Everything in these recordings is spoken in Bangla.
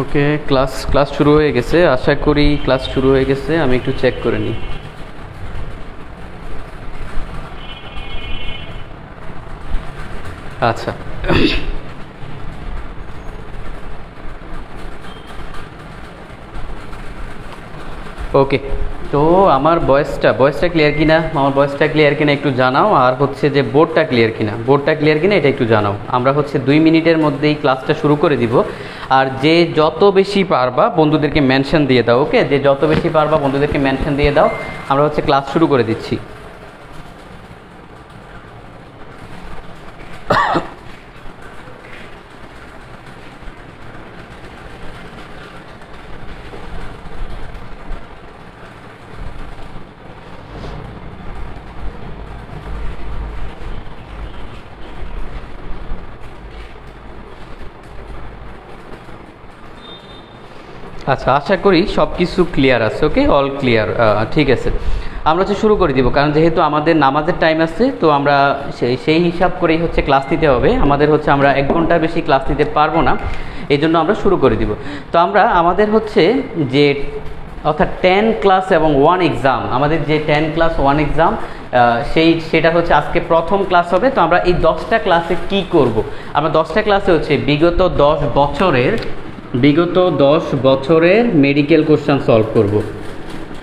ওকে, ক্লাস ক্লাস শুরু হয়ে গেছে। আশা করি ক্লাস শুরু হয়ে গেছে। আমি একটু চেক করে নিই। আচ্ছা, ওকে। তো আমার ভয়েসটা ক্লিয়ার কিনা, আমার ভয়েসটা ক্লিয়ার কিনা একটু জানাও। আর হচ্ছে যে বোর্ডটা ক্লিয়ার কিনা এটা একটু জানাও। আমরা হচ্ছে 2 মিনিটের মধ্যেই ক্লাসটা শুরু করে দিব। আর যে যত বেশি পারবা বন্ধুদেরকে মেনশন দিয়ে দাও। ওকে, যে যত বেশি পারবা বন্ধুদেরকে মেনশন দিয়ে দাও। আমরা হচ্ছে ক্লাস শুরু করে দিচ্ছি। আচ্ছা, আশা করি সব কিছু ক্লিয়ার আছে। ওকে, অল ক্লিয়ার। ঠিক আছে, আমরা হচ্ছে শুরু করে দিব। কারণ যেহেতু আমাদের নামাজের টাইম আছে, তো আমরা সেই হিসাব করেই হচ্ছে ক্লাস নিতে হবে আমাদের। হচ্ছে আমরা 1 ঘন্টার বেশি ক্লাস নিতে পারবো না, এই জন্য আমরা শুরু করে দিব। তো আমরা আমাদের হচ্ছে যে অর্থাৎ 10 ক্লাস এবং 1 এক্সাম, আমাদের যে 10 ক্লাস 1 এক্সাম সেটা হচ্ছে আজকে প্রথম ক্লাস হবে। তো আমরা এই 10টা ক্লাসে কি করব? আমরা 10টা ক্লাসে হচ্ছে বিগত 10 বছরের মেডিকেল কোশ্চেন সলভ করব।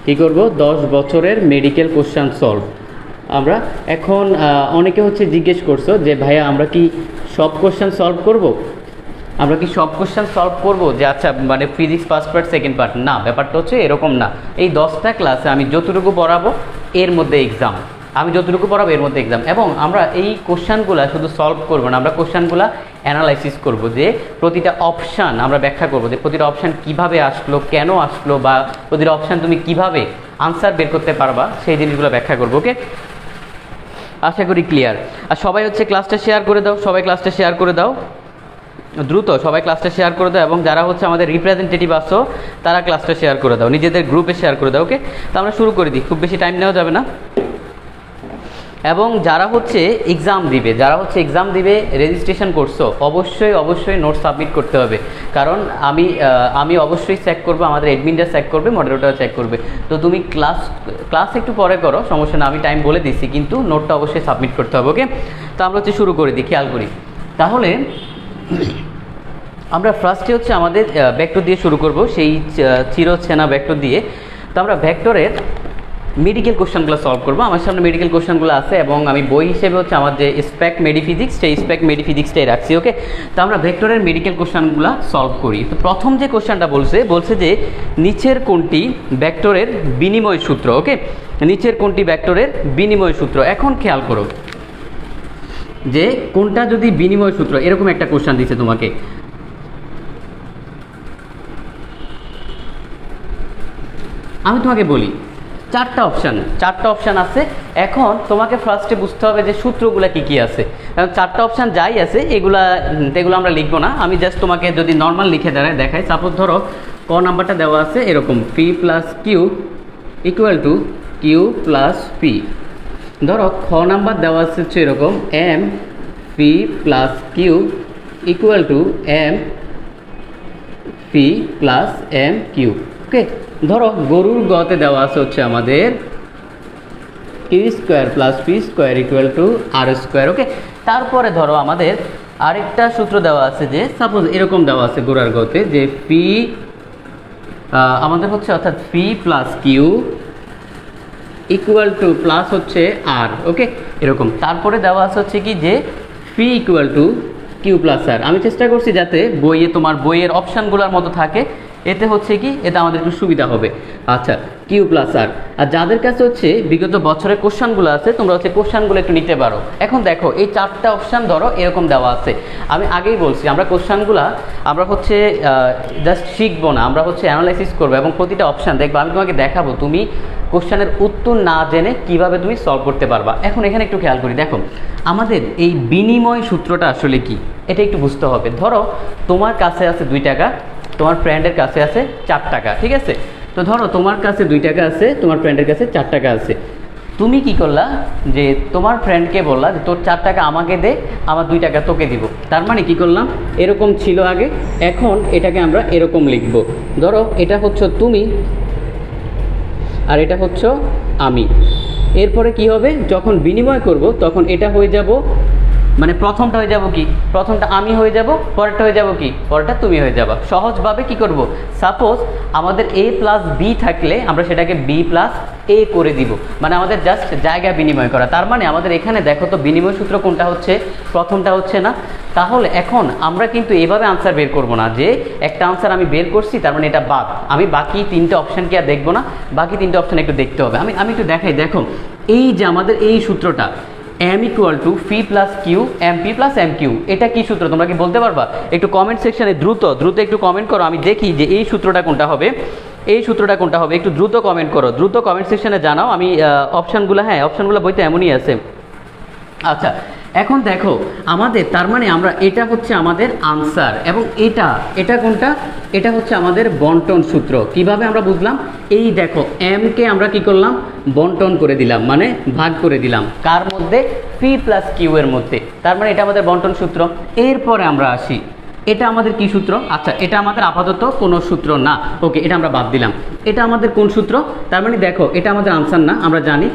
কী করব? 10 বছরের মেডিকেল কোশ্চেন সলভ। আমরা এখন অনেকে হচ্ছে জিজ্ঞেস করছো যে ভাইয়া আমরা কি সব কোশ্চেন সলভ করব? যে আচ্ছা মানে physics first part second part না, ব্যাপারটা হচ্ছে এরকম না। এই 10টা ক্লাসে আমি যতটুকু পড়াবো এর মধ্যে এক্সাম, এবং আমরা এই কোশ্চেনগুলো শুধু সলভ করবো না, আমরা কোশ্চেনগুলো অ্যানালাইসিস করব। যে প্রতিটা অপশান আমরা ব্যাখ্যা করব, যে প্রতিটা অপশান কিভাবে আসলো, কেন আসলো, বা প্রতিটা অপশান তুমি কিভাবে আনসার বের করতে পারবা, সেই জিনিসগুলো ব্যাখ্যা করবো। ওকে, আশা করি ক্লিয়ার। আর সবাই হচ্ছে ক্লাসটা শেয়ার করে দাও, দ্রুত সবাই ক্লাসটা শেয়ার করে দাও। এবং যারা হচ্ছে আমাদের রিপ্রেজেন্টেটিভ আসো তারা ক্লাসটা শেয়ার করে দাও, নিজেদের গ্রুপে শেয়ার করে দাও। ওকে, তো আমরা শুরু করে দিই, খুব বেশি টাইম নেওয়া যাবে না। এবং যারা হচ্ছে এক্সাম দিবে রেজিস্ট্রেশন করছো, অবশ্যই নোট সাবমিট করতে হবে। কারণ আমি অবশ্যই চেক করবো, আমাদের অ্যাডমিনরা চেক করবে, মডারেটর চেক করবে। তো তুমি ক্লাস একটু পরে করো, সমস্যা না, আমি টাইম বলে দিচ্ছি, কিন্তু নোটটা অবশ্যই সাবমিট করতে হবে। ওকে, তো আমরা হচ্ছে শুরু করে দিই, খেয়াল করি। তাহলে আমরা ফার্স্টে হচ্ছে আমাদের ভেক্টর দিয়ে শুরু করব, সেই চিরচেনা ভেক্টর দিয়ে। তো আমরা ভেক্টরের মেডিকেল কোশ্চেনগুলো সলভ করবো। আমার সামনে মেডিকেল কোশ্চেনগুলো আছে, এবং আমি বই হিসেবে হচ্ছে আমার যে স্প্যাক মেডিফিজিক্স, সেই স্প্যাক মেডিফিজিক্সটাই রাখছি। ওকে, তো আমরা ভেক্টরের মেডিকেল কোশ্চেনগুলো সলভ করি। তো প্রথম যে কোশ্চেনটা বলছে যে নিচের কোনটি ভেক্টরের বিনিময় সূত্র। ওকে, নিচের কোনটি ভেক্টরের বিনিময় সূত্র। এখন খেয়াল করো যে কোনটা যদি বিনিময় সূত্র, এরকম একটা কোশ্চেন দিচ্ছে তোমাকে। আমি তোমাকে বলি চারটা অপশান আছে। এখন তোমাকে ফার্স্টে বুঝতে হবে যে সূত্রগুলো কি আছে। কারণ চারটা অপশান যাই আছে এগুলো আমরা লিখবো না, আমি জাস্ট তোমাকে যদি নর্মাল লিখে দেখাই। সাপোজ ধরো ক নাম্বারটা দেওয়া আছে এরকম, P plus Q equal to Q plus P. ধরো খ নাম্বার দেওয়া আছে হচ্ছে এরকম, M P plus Q equal to M P plus M Q. Okay, ধরো গরুর গতে দেওয়া আছে হচ্ছে আমাদের Q square plus P square equal to R square. Okay, তারপরে ধরো আমাদের আরেকটা সূত্র দেওয়া আছে, যে সাপোজ এরকম দেওয়া আছে গোড়ার গতে, যে পি আমাদের হচ্ছে অর্থাৎ P plus Q equal to plus হচ্ছে আর। ওকে, এরকম। তারপরে দেওয়া আছে হচ্ছে কি, যে P equal to Q plus R. আমি চেষ্টা করছি যাতে তোমার বইয়ের অপশানগুলোর মতো থাকে, এতে হচ্ছে কি, এতে আমাদের একটু সুবিধা হবে। আচ্ছা, কিউ প্লাস আর। আর যাদের কাছে হচ্ছে বিগত বছরের কোশ্চেনগুলো আছে, তোমরা হচ্ছে কোশ্চেনগুলো একটু নিতে পারো। এখন দেখো এই চারটা অপশান ধরো এরকম দেওয়া আছে। আমি আগেই বলছি আমরা কোশ্চেনগুলো আমরা হচ্ছে জাস্ট শিখবো না, আমরা হচ্ছে অ্যানালাইসিস করবো, এবং প্রতিটা অপশান দেখবো। আমি তোমাকে দেখাবো তুমি কোশ্চেনের উত্তর না জেনে কিভাবে তুমি সলভ করতে পারবা। এখন এখানে একটু খেয়াল করি, দেখো আমাদের এই বিনিময় সূত্রটা আসলে কি, এটা একটু বুঝতে হবে। ধরো তোমার কাছে আছে 2 টাকা, তোমার ফ্রেন্ডের কাছে আছে 4 টাকা। ঠিক আছে, তো ধরো তোমার কাছে 2 টাকা আছে, তোমার ফ্রেন্ডের কাছে 4 টাকা আছে। তুমি কি করলা যে তোমার ফ্রেন্ডকে বললা যে তোর 4 টাকা আমাকে দে, আমার 2 টাকা তোকে দিব। তার মানে কি করলাম, এরকম ছিল আগে, এখন এটাকে আমরা এরকম লিখব। ধরো এটা হচ্ছে তুমি আর এটা হচ্ছে আমি। এরপরে কি হবে, যখন বিনিময় করব তখন এটা হয়ে যাব, মানে প্রথমটা হয়ে যাব কি, প্রথমটা আমি হয়ে যাব, পরেরটা হয়ে যাব কি, পরেরটা তুমি হয়ে যাবা। সহজভাবে কি করব, সাপোজ আমাদের a প্লাস বি থাকলে আমরা সেটাকে b প্লাস এ করে দিব, মানে আমাদের জাস্ট জায়গা বিনিময় করা। তার মানে আমাদের এখানে দেখো তো বিনিময় সূত্র কোনটা হচ্ছে, প্রথমটা হচ্ছে না। তাহলে এখন আমরা কিন্তু এভাবে আনসার বের করব না যে একটা আনসার আমি বের করছি তার মানে এটা বাদ, আমি বাকি 3টে অপশান কি আর দেখবো না, বাকি 3টে অপশান একটু দেখতে হবে। আমি একটু দেখাই, দেখো এই যে আমাদের এই সূত্রটা m equal to p plus Q M P plus M Q, এটা কি সূত্র তোমরা কি বলতে পারবা? একটু কমেন্ট সেকশনে দ্রুত দ্রুত একটু কমেন্ট করো, আমি দেখি যে এই সূত্রটা কোনটা হবে, এই সূত্রটা কোনটা হবে, একটু দ্রুত কমেন্ট করো, দ্রুত কমেন্ট সেকশনে জানাও। আমি অপশানগুলো, হ্যাঁ অপশানগুলো বইতে এমনই আছে। আচ্ছা এখন দেখো আমাদের, তার মানে আমরা এটা হচ্ছে আমাদের আনসার, এবং এটা কোনটা, এটা হচ্ছে আমাদের বন্টন সূত্র। কিভাবে আমরা বুঝলাম, এই দেখো m কে আমরা কি করলাম, বন্টন করে দিলাম, মানে ভাগ করে দিলাম কার মধ্যে, পি প্লাস কিউ এর মধ্যে। তার মানে এটা আমাদের বন্টন সূত্র। এরপরে আমরা আসি, এটা আমাদের কি সূত্র, আচ্ছা এটা আমাদের আপাতত কোনো সূত্র না, ওকে এটা আমরা বাদ দিলাম। এটা আমাদের কোন সূত্র, তার মানে দেখো এটা আমাদের আনসার না, আমরা জানি।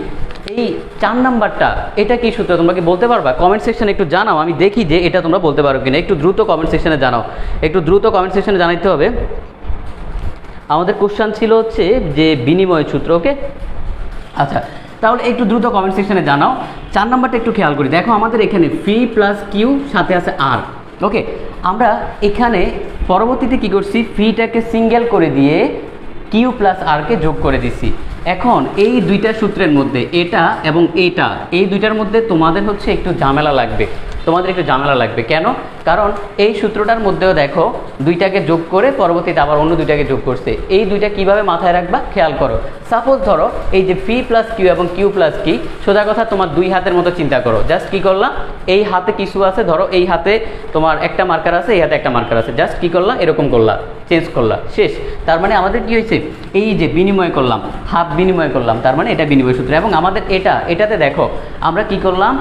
এই 4 নাম্বারটা এটা কি সূত্র তোমরা কি বলতে পারবা? কমেন্ট সেকশনে একটু জানাও, আমি দেখি যে এটা তোমরা বলতে পারো কিনা। একটু দ্রুত কমেন্ট সেকশনে জানাও, একটু দ্রুত কমেন্ট সেকশনে জানাইতে হবে। আমাদের কোশ্চেন ছিল হচ্ছে যে বিনিময় সূত্র, ওকে আচ্ছা তাহলে একটু দ্রুত কমেন্ট সেকশনে জানাও। 4 নাম্বারটা একটু খেয়াল করি, দেখো আমাদের এখানে ফি প্লাস কিউ সাথে আছে আর, ওকে আমরা এখানে পরবর্তীতে কি করছি, ফিটাকে সিঙ্গেল করে দিয়ে কিউ প্লাস আরকে যোগ করে দিছি। এখন এই দুইটা সূত্রের মধ্যে এটা এবং এটা, এই দুইটার মধ্যে তোমাদের হচ্ছে একটু ঝামেলা লাগবে, তোমাদের একটু ঝামেলা লাগবে। কেন? কারণ এই সূত্রটার মধ্যেও দেখো দুইটাকে যোগ করে পরবর্তীতে আবার অন্য দুইটাকে যোগ করছে। এই দুইটা কিভাবে মাথায় রাখবা খেয়াল করো। সাপোজ ধরো এই যে ফি প্লাস কিউ এবং কিউ প্লাস কি, সোজা কথা তোমার দুই হাতের মতো চিন্তা করো। জাস্ট কি করলাম, এই হাতে কিছু আছে, ধরো এই হাতে তোমার একটা মার্কার আছে, এই হাতে একটা মার্কার আছে, জাস্ট কি করলা, এরকম করলা, চেঞ্জ করলা, শেষ। তার মানে আমাদের কি হয়েছে, এই যে বিনিময় করলাম, হাত বিনিময় করলাম, তার মানে এটা বিনিময় সূত্র। এবং আমাদের এটাতে দেখো আমরা কি করলাম,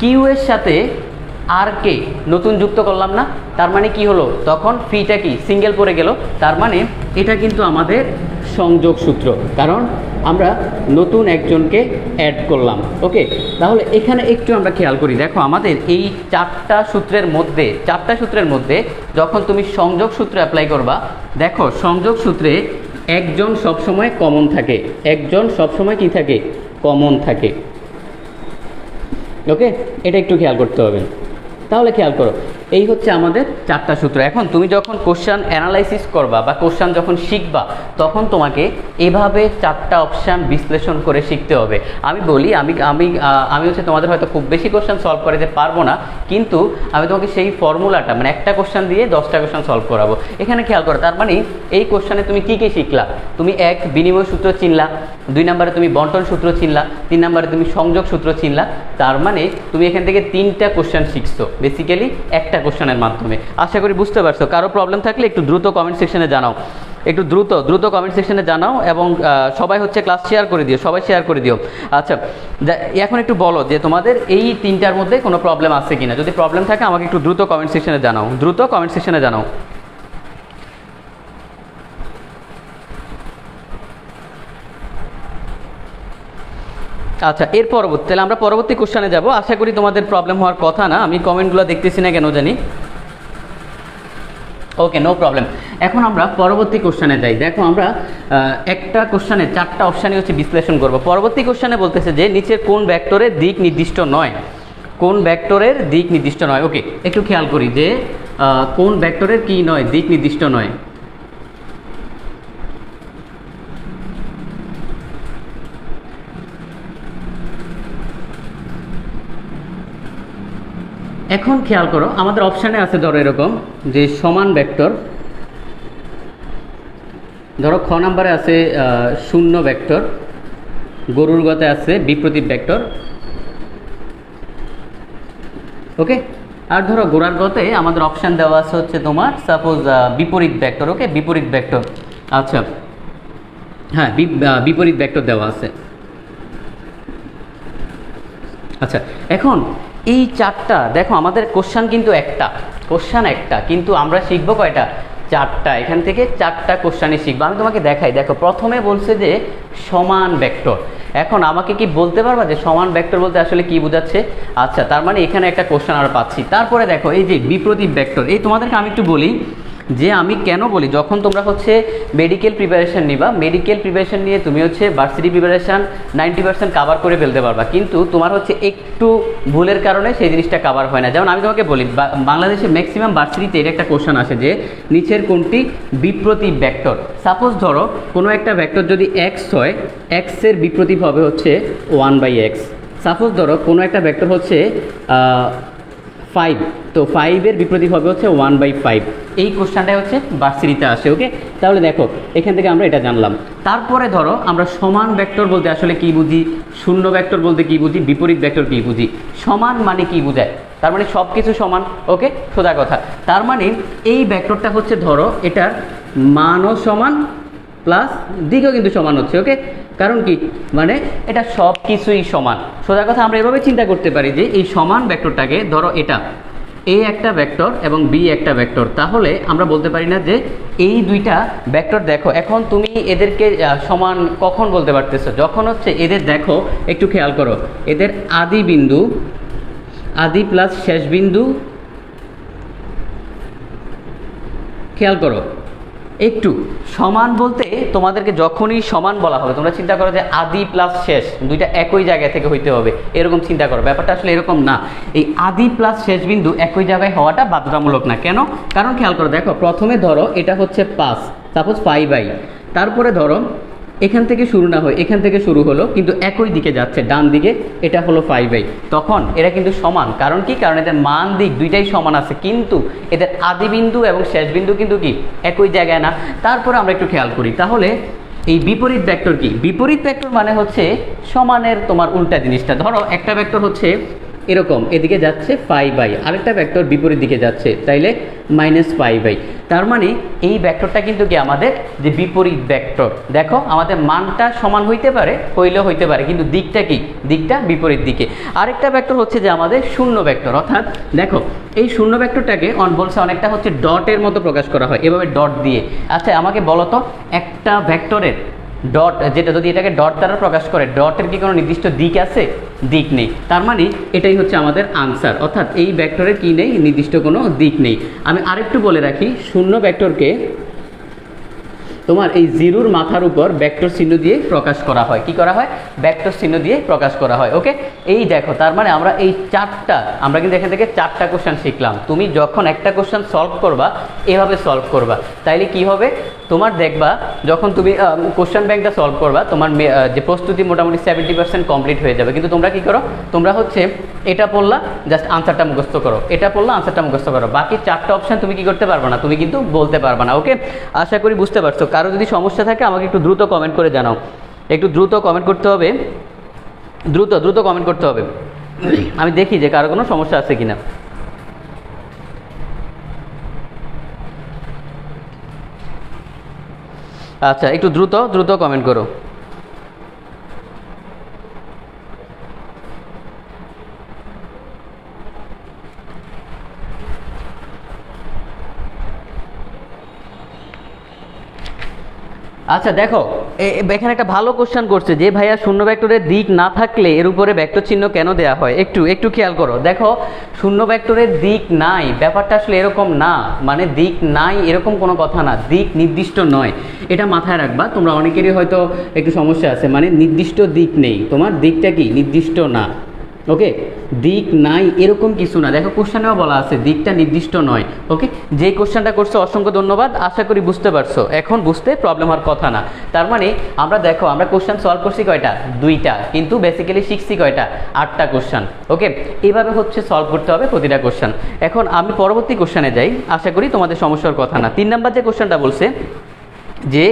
কিউ এর সাথে আর কে নতুন যুক্ত করলাম না, তার মানে কি হলো, তখন ফিটা কি সিঙ্গেল পড়ে গেল। তার মানে এটা কিন্তু আমাদের সংযোগ সূত্র, কারণ আমরা নতুন একজনকে অ্যাড করলাম, ওকে। তাহলে এখানে একটু আমরা খেয়াল করি, দেখো আমাদের এই চারটা সূত্রের মধ্যে যখন তুমি সংযোগ সূত্র অ্যাপ্লাই করবা, দেখো সংযোগ সূত্রে একজন সবসময় কমন থাকে, একজন সবসময় কি থাকে, কমন থাকে, ওকে এটা একটু খেয়াল করতে হবে। তাহলে খেয়াল করো, এই হচ্ছে আমাদের 4টা সূত্র। এখন তুমি যখন কোশ্চেন অ্যানালাইসিস করবা বা কোশ্চেন যখন শিখবা, তখন তোমাকে এভাবে 4টা অপশান বিশ্লেষণ করে শিখতে হবে। আমি বলি, আমি হচ্ছে তোমাদের হয়তো খুব বেশি কোশ্চেন সলভ করাতে পারবো না, কিন্তু আমি তোমাকে সেই ফর্মুলাটা, মানে একটা কোশ্চেন দিয়ে 10টা কোশ্চেন সলভ করাবো। এখানে খেয়াল করো, তার মানে এই কোশ্চেনে তুমি কী কী শিখলা, তুমি 1 বিনিময় সূত্র চিনলা, 2 নম্বরে তুমি বন্টন সূত্র চিনলা, 3 নম্বরে তুমি সংযোগ সূত্র চিনলা। তার মানে তুমি এখান থেকে 3টা কোশ্চেন শিখছো বেসিক্যালি একটা কোশ্চেনের মাধ্যমে। আশা করি বুঝতে পারছো। কারো প্রবলেম থাকলে একটু দ্রুত কমেন্ট সেকশনে জানাও, একটু দ্রুত কমেন্ট সেকশনে জানাও, এবং সবাই হচ্ছে ক্লাস শেয়ার করে দিও, সবাই শেয়ার করে দিও। আচ্ছা এখন একটু বলো যে তোমাদের এই 3টার মধ্যে কোনো প্রবলেম আছে কিনা, যদি প্রবলেম থাকে আমাকে একটু দ্রুত কমেন্ট সেকশনে জানাও, দ্রুত কমেন্ট সেকশনে জানাও। আচ্ছা এর পরবর্তী, তাহলে আমরা পরবর্তী কোশ্চেনে যাব। আশা করি তোমাদের প্রবলেম হওয়ার কথা না, আমি কমেন্টগুলো দেখতেছি না কেন জানি। Okay no problem. এখন আমরা পরবর্তী কোশ্চেনে যাই। দেখো আমরা একটা কোশ্চেনে 4টা অপশানই হচ্ছে বিশ্লেষণ করব। পরবর্তী কোশ্চেনে বলতেছে যে নিচের কোন ভেক্টরের দিক নির্দিষ্ট নয়, কোন ভেক্টরের দিক নির্দিষ্ট নয়। ওকে একটু খেয়াল করি যে কোন ভেক্টরের কি নয়, দিক নির্দিষ্ট নয়। এখন খেয়াল করো, আমাদের অপশানে আছে ধরো এরকম যে সমান ভেক্টর, ধরো খ নাম্বারে আছে শূন্য ভেক্টর, গরুর গতে আছে বিপরীত ভেক্টর, ওকে। আর ধরো গোড়ার গতে আমাদের অপশান দেওয়া আছে হচ্ছে তোমার সাপোজ বিপরীত ভেক্টর, ওকে বিপরীত ভেক্টর। আচ্ছা হ্যাঁ বিপরীত ভেক্টর দেওয়া আছে। আচ্ছা, এখন এই চারটা দেখো, আমাদের কোশ্চান কিন্তু একটা, কিন্তু আমরা শিখবো কয়টা? চারটা। এখান থেকে চারটা কোশ্চানই শিখবো। আমি তোমাকে দেখাই, দেখো প্রথমে বলছে যে সমান ভেক্টর। এখন আমাকে কি বলতে পারবা যে সমান ভেক্টর বলতে আসলে কি বোঝাচ্ছে? আচ্ছা, তার মানে এখানে একটা কোশ্চান আমরা পাচ্ছি। তারপরে দেখো এই যে বিপরীত ভেক্টর, এই তোমাদেরকে আমি একটু বলি যে আমি কেন বলি, যখন তোমরা হচ্ছে মেডিকেল প্রিপারেশান নিবা, মেডিকেল প্রিপারেশান নিয়ে তুমি হচ্ছে ভার্সিটি প্রিপারেশান 90% কাভার করে ফেলতে পারবা, কিন্তু তোমার হচ্ছে একটু ভুলের কারণে সেই জিনিসটা কাভার হয় না। যেমন আমি তোমাকে বলি, বাংলাদেশে ম্যাক্সিমাম ভার্সিটিতে এর একটা কোশ্চেন আসে যে নিচের কোনটি বিপ্রতীপ ভেক্টর। সাপোজ ধরো কোনো একটা ভেক্টর যদি এক্স হয়, এক্সের বিপ্রতীপ হবে হচ্ছে 1/x। সাপোজ ধরো কোনো একটা ভেক্টর হচ্ছে 5, তো 5-এর বিপরীত হবে হচ্ছে 1/5। এই কোশ্চেনটাই হচ্ছে ভার্সিটিতে আসে। ওকে, তাহলে দেখো এখান থেকে আমরা এটা জানলাম। তারপরে ধরো আমরা সমান ভেক্টর বলতে আসলে কি বুঝি, শূন্য ভেক্টর বলতে কি বুঝি, বিপরীত ভেক্টর কি বুঝি। সমান মানে কি বোঝায়? তার মানে সব কিছু সমান। ওকে, সোজা কথা। তার মানে এই ভেক্টরটা হচ্ছে ধরো এটার মানও সমান প্লাস দিকও কিন্তু সমান হচ্ছে। ওকে, কারণ কি, মানে এটা সব কিছুই সমান। সোজা কথা আমরা এভাবে চিন্তা করতে পারি যে এই সমান ভেক্টরটাকে ধরো এটা এ একটা ভেক্টর এবং বি একটা ভেক্টর, তাহলে আমরা বলতে পারি না যে এই দুইটা ভেক্টর। দেখো এখন তুমি এদেরকে সমান কখন বলতে পারতেছো? যখন হচ্ছে এদের দেখো একটু খেয়াল করো, এদের আদি বিন্দু, আদি প্লাস শেষ বিন্দু, খেয়াল করো একটু সমান বলতে তোমাদেরকে যখনই সমান বলা হবে তোমরা চিন্তা করো যে আদি প্লাস শেষ দুইটা একই জায়গা থেকে হইতে হবে, এরকম চিন্তা করো। ব্যাপারটা আসলে এরকম না। এই আদি প্লাস শেষ বিন্দু একই জায়গায় হওয়াটা বাধ্যতামূলক না। কেন? কারণ খেয়াল করো, দেখো প্রথমে ধরো এটা হচ্ছে 5, সাপোজ 5/, তারপরে ধরো এখান থেকে শুরু না হয়, এখান থেকে শুরু হলো কিন্তু একই দিকে যাচ্ছে ডান দিকে, এটা হলো 5/, তখন এরা কিন্তু সমান। কারণ কি? কারণ এদের মান দিক দুইটাই সমান আছে, কিন্তু এদের আদি বিন্দু এবং শেষ বিন্দু কিন্তু কি একই জায়গায় না। তারপরে আমরা একটু খেয়াল করি, তাহলে এই বিপরীত ভেক্টর কি? বিপরীত ভেক্টর মানে হচ্ছে সমানের তোমার উল্টা জিনিসটা। ধরো একটা ভেক্টর হচ্ছে এরকম এদিকে যাচ্ছে 5/, আরেকটা ভেক্টর বিপরীত দিকে যাচ্ছে, তাইলে -5/। তার মানে এই ভেক্টরটা কিন্তু কি আমাদের যে বিপরীত ভেক্টর। দেখো আমাদের মানটা সমান হইতে পারে, হইলেও হইতে পারে, কিন্তু দিকটা কি? দিকটা বিপরীত দিকে। আরেকটা ভেক্টর হচ্ছে যে আমাদের শূন্য ভেক্টর, অর্থাৎ দেখো এই শূন্য ভেক্টরটাকে বলছে অনেকটা হচ্ছে ডটের মতো প্রকাশ করা হয়, এভাবে ডট দিয়ে। আচ্ছা আমাকে বলো তো, একটা ভেক্টরের ডট, যেটা যদি এটাকে ডট দ্বারা প্রকাশ করে, ডটের কি কোনো নির্দিষ্ট দিক আছে? দিক নেই। তার মানে এটাই হচ্ছে আমাদের আনসার, অর্থাৎ এই ভেক্টরের কি নেই? নির্দিষ্ট কোনো দিক নেই। আমি আরেকটু বলে রাখি, শূন্য ভেক্টরকে তোমার এই জিরোর মাথার উপর ভেক্টর চিহ্ন দিয়ে প্রকাশ করা হয়। কি করা হয়? ভেক্টর চিহ্ন দিয়ে প্রকাশ করা হয়। ওকে, এই দেখো তার মানে আমরা এই চারটা, আমরা কিন্তু এখান থেকে চারটা কোশ্চেন শিখলাম। তুমি যখন একটা কোশ্চেন সলভ করবা এভাবে সলভ করবা, তাইলে কি হবে? তোমার দেখবা যখন তুমি কোশ্চেন ব্যাংকটা সলভ করবা, তোমার যে প্রস্তুতি মোটামুটি 70% কমপ্লিট হয়ে যাবে। কিন্তু তোমরা কি করো? তোমরা হচ্ছে এটা পড়লা, জাস্ট আনসারটা মুখস্থ করো, এটা পড়লা, আনসারটা মুখস্থ করো, বাকি চারটা অপশান তুমি কি করতে পারবে না, তুমি কিন্তু বলতে পারবে না। ওকে, আশা করি বুঝতে পারছো। কারো যদি সমস্যা থাকে আমাকে একটু দ্রুত কমেন্ট করে জানাও, একটু দ্রুত কমেন্ট করতে হবে, দ্রুত কমেন্ট করতে হবে, আমি দেখি যে কারো কোনো সমস্যা আছে কিনা। আচ্ছা একটু দ্রুত কমেন্ট করো। আচ্ছা দেখো এখানে একটা ভালো কোশ্চেন করছে যে ভাইয়া শূন্য ভেক্টরের দিক না থাকলে এর উপরে ভেক্টর চিহ্ন কেন দেওয়া হয়? একটু খেয়াল করো। দেখো শূন্য ভেক্টরের দিক নাই, ব্যাপারটা আসলে এরকম না। মানে দিক নাই এরকম কোনো কথা না, দিক নির্দিষ্ট নয়, এটা মাথায় রাখবা। তোমরা অনেকেরই হয়তো একটু সমস্যা আছে, মানে নির্দিষ্ট দিক নেই, তোমার দিকটা কি নির্দিষ্ট না। ওকে, দিক নাই এরকম কিছু না। দেখো কোশ্চেনেও বলা আছে দিকটা নির্দিষ্ট নয়। ওকে, যে কোশ্চেনটা করছো অসংখ্য ধন্যবাদ, আশা করি বুঝতে পারছো। এখন বুঝতে প্রবলেম হওয়ার কথা না। তার মানে আমরা দেখো আমরা কোশ্চেন সলভ করছি কয়টা? 2টা, কিন্তু বেসিক্যালি শিখছি কয়টা? 8টা কোশ্চেন। ওকে, এইভাবে হচ্ছে সলভ করতে হবে প্রতিটা কোশ্চেন। এখন আমি পরবর্তী কোশ্চেনে যাই, আশা করি তোমাদের সমস্যার কথা না। 3 নাম্বার যে কোশ্চেনটা বলছে যে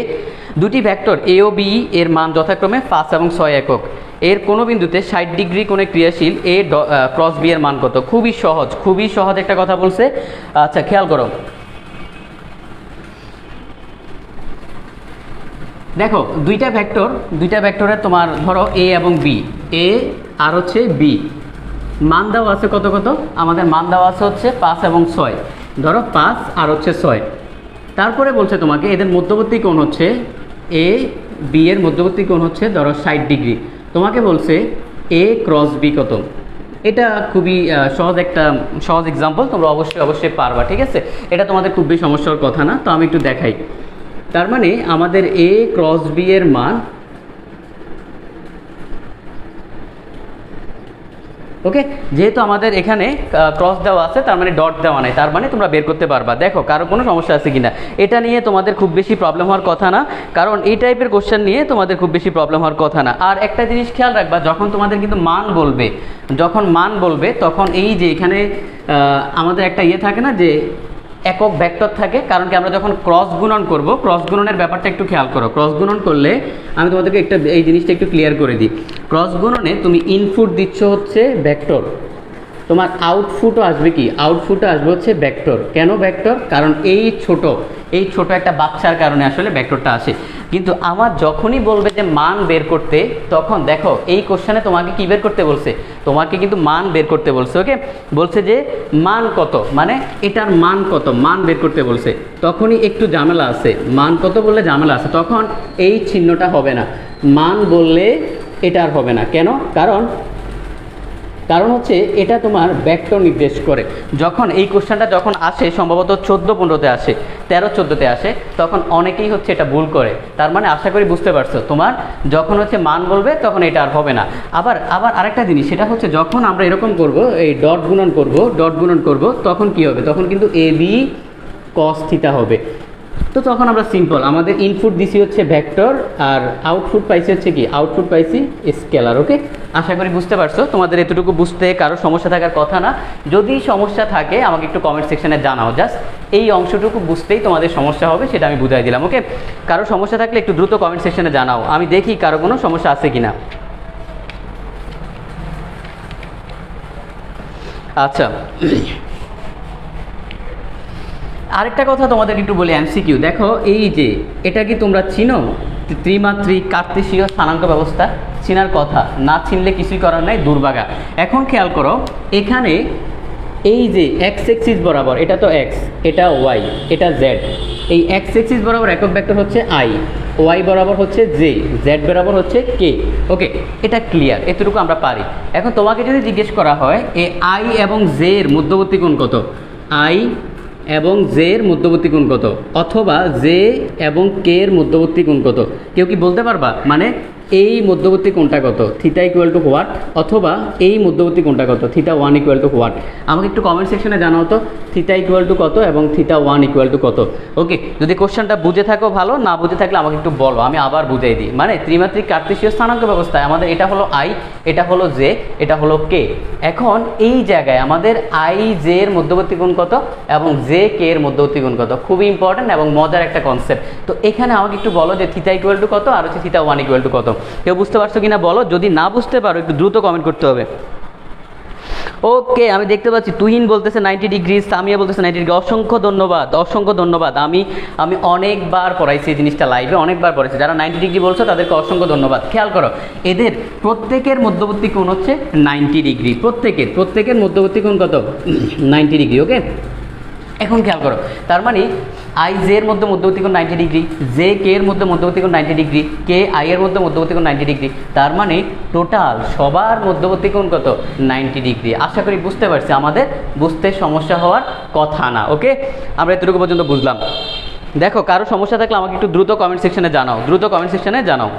দুটি ভেক্টর এ ও বি এর মান যথাক্রমে 5 এবং 6 একক, এর কোনো বিন্দুতে 60 ডিগ্রি কোণে ক্রিয়াশীল এ ক্রস বি এর মান কত? খুবই সহজ একটা কথা বলছে। আচ্ছা খেয়াল করো, দেখো দুইটা ভেক্টরের তোমার ধরো এ এবং বি, এ আর হচ্ছে বি, মান দেওয়া আছে কত কত, আমাদের মান দেওয়া আছে হচ্ছে 5 এবং 6, ধরো 5 আর হচ্ছে 6। তারপরে বলছে তোমাকে এদের মধ্যবর্তী কোণ হচ্ছে এ বি এর মধ্যবর্তী কোণ হচ্ছে ধরো 60 ডিগ্রি। তোমাকে বলছে এ ক্রস বি কত। এটা খুবই সহজ এক্সাম্পল, তোমরা অবশ্যই পারবা, ঠিক আছে। এটা তোমাদের খুব বেশি সমস্যার কথা না, তো আমি একটু দেখাই। তার মানে আমাদের এ ক্রস বি এর মান, ওকে, যেহেতু আমাদের এখানে ক্রস দেওয়া আছে তার মানে ডট দেওয়া নাই, তার মানে তোমরা বের করতে পারবা। দেখো কারো কোনো সমস্যা আছে কিনা, এটা নিয়ে তোমাদের খুব বেশি প্রবলেম হওয়ার কথা না, কারণ এই টাইপের কোশ্চেন নিয়ে তোমাদের খুব বেশি প্রবলেম হওয়ার কথা না। আর একটা জিনিস খেয়াল রাখবা, যখন তোমাদের কিন্তু মান বলবে তখন এই যে এখানে আমাদের একটা ইয়ে থাকে না যে একক ভেক্টর থাকে, কারণ কি আমরা যখন ক্রস গুণন করব, ক্রস গুণনের ব্যাপারটা একটু খেয়াল করো। ক্রস গুণন করলে আমি তোমাদেরকে এই জিনিসটা একটু ক্লিয়ার করে দিই। ক্রস গুণনে তুমি ইনপুট দিচ্ছ হচ্ছে ভেক্টর, তোমার আউটপুটও আসবে কি, আউটপুটও আসবে হচ্ছে ভেক্টর। কেন ভেক্টর? কারণ এই ছোট একটা বাচ্চার কারণে আসলে ভেক্টরটা আসে। কিন্তু আমার যখনই বলবে যে মান বের করতে, তখন দেখো এই কোশ্চেনে তোমাকে কি বের করতে বলছে, তোমাকে কিন্তু মান বের করতে বলছে। ওকে, বলছে যে মান কত, মানে এটার মান কত, মান বের করতে বলছে। তখনই একটু ঝামেলা আছে, মান কত বললে ঝামেলা আছে, তখন এই চিহ্নটা হবে না, মান বললে এটা আর হবে না। কেন? কারণ হচ্ছে এটা তোমার ভেক্টর নির্দেশ করে। যখন এই কোশ্চেনটা যখন আসে সম্ভবত 14-15-তে আসে, 13-14-তে আসে, তখন অনেকেই হচ্ছে এটা ভুল করে। তার মানে আশা করি বুঝতে পারছো, তোমার যখন হচ্ছে মান বলবে তখন এটা আর হবে না। আবার আরেকটা জিনিস, সেটা হচ্ছে যখন আমরা এরকম করব, এই ডট গুণন করব, তখন কি হবে, তখন কিন্তু এ বি কস থিটা হবে। তো তখন আমরা সিম্পল, আমাদের ইনপুট দিছি হচ্ছে ভেক্টর আর আউটপুট পাইছি হচ্ছে কি, আউটপুট পাইছি স্কেলার। ওকে, আশা করি বুঝতে পারছো। তোমাদের এতটুকু বুঝতে কারো সমস্যা থাকার কথা না, যদি সমস্যা থাকে আমাকে একটু কমেন্ট সেকশনে জানাও। জাস্ট এই অংশটুকু বুঝতেই তোমাদের সমস্যা হবে, সেটা আমি বুঝাই দিলাম। ওকে, কারো সমস্যা থাকলে একটু দ্রুত কমেন্ট সেকশনে জানাও, আমি দেখি কারো কোনো সমস্যা আছে কিনা। আচ্ছা, আরেকটা কথা তোমাদের একটু বলি, এমসিকিউ। দেখো এই যে এটা কি তোমরা চিনো, ত্রিমাত্রিক কার্তেশীয় স্থানাঙ্ক ব্যবস্থা? চিনার কথা, না চিনলে কিছুই করার নাই, দুর্ভাগা। এখন খেয়াল করো, এখানে এই যে এক্স এক্সিস বরাবর, এটা তো এক্স, এটা ওয়াই, এটা জেড। এই এক্স এক্সিস বরাবর একক ভেক্টর হচ্ছে আই, ওয়াই বরাবর হচ্ছে জে, জেড বরাবর হচ্ছে কে। ওকে, এটা ক্লিয়ার, এতটুকু আমরা পারি। এখন তোমাকে যদি জিজ্ঞেস করা হয় এই আই এবং জে এর মধ্যবর্তী কোণ কত, আই এবং জে এর মধ্যবর্তী কোণ কত, অথবা জে এবং কে এর মধ্যবর্তী কোণ কত, কেউ কি বলতে পারবা? মানে এই মধ্যবর্তী কোণটা কত, থিটা ইকুয়াল টু হোয়াট, অথবা এই মধ্যবর্তী কোণটা কত, theta one equal to what. আমাকে একটু কমেন্ট সেকশনে জানাও তো, থিটা ইকুয়াল টু কত এবং থিটা ওয়ান ইকুয়াল টু কত। ওকে, যদি কোশ্চেনটা বুঝে থাকো ভালো, না বুঝে থাকলে আমাকে একটু বলো, আমি আবার বুঝাই দিই। মানে ত্রিমাত্রিক কার্তেশীয় স্থানাঙ্ক ব্যবস্থায় আমাদের এটা হলো আই, এটা হলো জে, এটা হলো কে। এখন এই জায়গায় আমাদের আই জে এর মধ্যবর্তী কোণ কত এবং জে কে এর মধ্যবর্তী কোণ কত, খুবই ইম্পর্টেন্ট এবং মজার একটা কনসেপ্ট। তো এখানে আমাকে একটু বলো যে থিটা ইকুয়াল টু কত আর হচ্ছে থিটা ওয়ান ইকুয়াল টু কত। কেউ বুঝতে পারছো কিনা বলো, যদি না বুঝতে পারো একটু দ্রুত কমেন্ট করতে হবে। ওকে, আমি দেখতে পাচ্ছি তুহিন বলতেছে 90 ডিগ্রি, সামিয়া বলতেছে 90 ডিগ্রি। অসংখ্য ধন্যবাদ। আমি অনেকবার পড়াইছি এই জিনিসটা লাইভে, অনেকবার পড়াইছি। যারা 90 ডিগ্রি বলছো তাদেরকে অসংখ্য ধন্যবাদ। খেয়াল করো, এদের প্রত্যেকের মধ্যবর্তী কোণ হচ্ছে 90 ডিগ্রি, প্রত্যেকের মধ্যবর্তী কোণ কত, 90 ডিগ্রি। ওকে, এখন খেয়াল করো, তার মানে আই জে এর মধ্যবর্তী কোণ 90 ডিগ্রি, জে কে এর মধ্যবর্তী কোণ 90 ডিগ্রি, কে আই এর মধ্যবর্তী কোণ 90 ডিগ্রি। তার মানে টোটাল সবার মধ্যবর্তী কোণ কত, 90 ডিগ্রি। আশা করি বুঝতে পারছি, আমাদের বুঝতে সমস্যা হওয়ার কথা না। ওকে, আমরা এতটুকু পর্যন্ত বুঝলাম। দেখো কারো সমস্যা থাকলে আমাকে একটু দ্রুত কমেন্ট সেকশনে জানাও,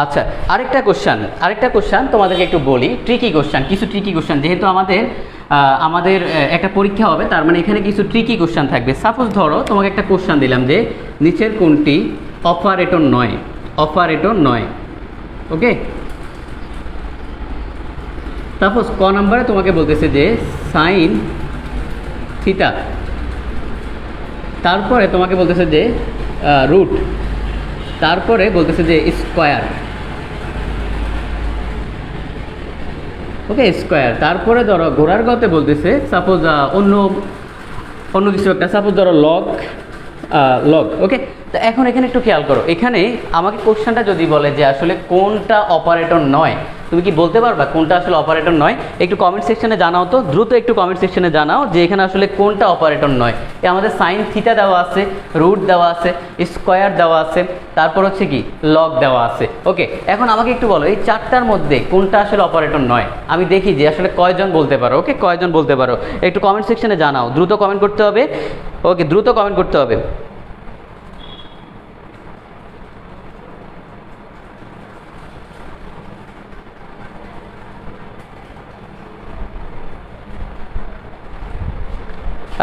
আচ্ছা, আরেকটা কোশ্চেন তোমাদেরকে একটু বলি, কিছু ট্রিকি কোশ্চেন, যেহেতু আমাদের একটা পরীক্ষা হবে, তার মানে এখানে কিছু ট্রিকি কোশ্চেন থাকবে। সাপোজ ধরো তোমাকে একটা কোশ্চেন দিলাম যে নিচের কোনটি অপারেটর নয়। ওকে, সাপোজ ক নাম্বারে তোমাকে বলতেছে যে সাইন থিটা, তারপরে তোমাকে বলতেছে যে রুট, তারপরে বলতেছে যে স্কোয়ার। ওকে, স্কোয়ার। তারপরে ধরো ঘোড়ার গতে বলতেছে সাপোজ অন্য অন্য কিছু একটা, সাপোজ ধরো লগ লগ, ওকে। তো এখন এখানে একটু খেয়াল করো, এখানে আমাকে কোশ্চেনটা যদি বলে যে আসলে কোনটা অপারেটর নয়, তুমি কি বলতে পারবা কোনটা আসলে অপারেটর নয়? একটু কমেন্ট সেকশনে জানাও তো, দ্রুত একটু কমেন্ট সেকশনে জানাও যে এখানে আসলে কোনটা অপারেটর নয়। আমাদের সাইন থিটা দেওয়া আছে, রুট দেওয়া আছে, স্কোয়ার দেওয়া আছে, তারপর হচ্ছে কি লগ দেওয়া আছে, ওকে। এখন আমাকে একটু বলো এই চারটার মধ্যে কোনটা আসলে অপারেটর নয়, আমি দেখি যে আসলে কয়জন বলতে পারো, ওকে, কয়জন বলতে পারো একটু কমেন্ট সেকশনে জানাও, দ্রুত কমেন্ট করতে হবে, ওকে, দ্রুত কমেন্ট করতে হবে।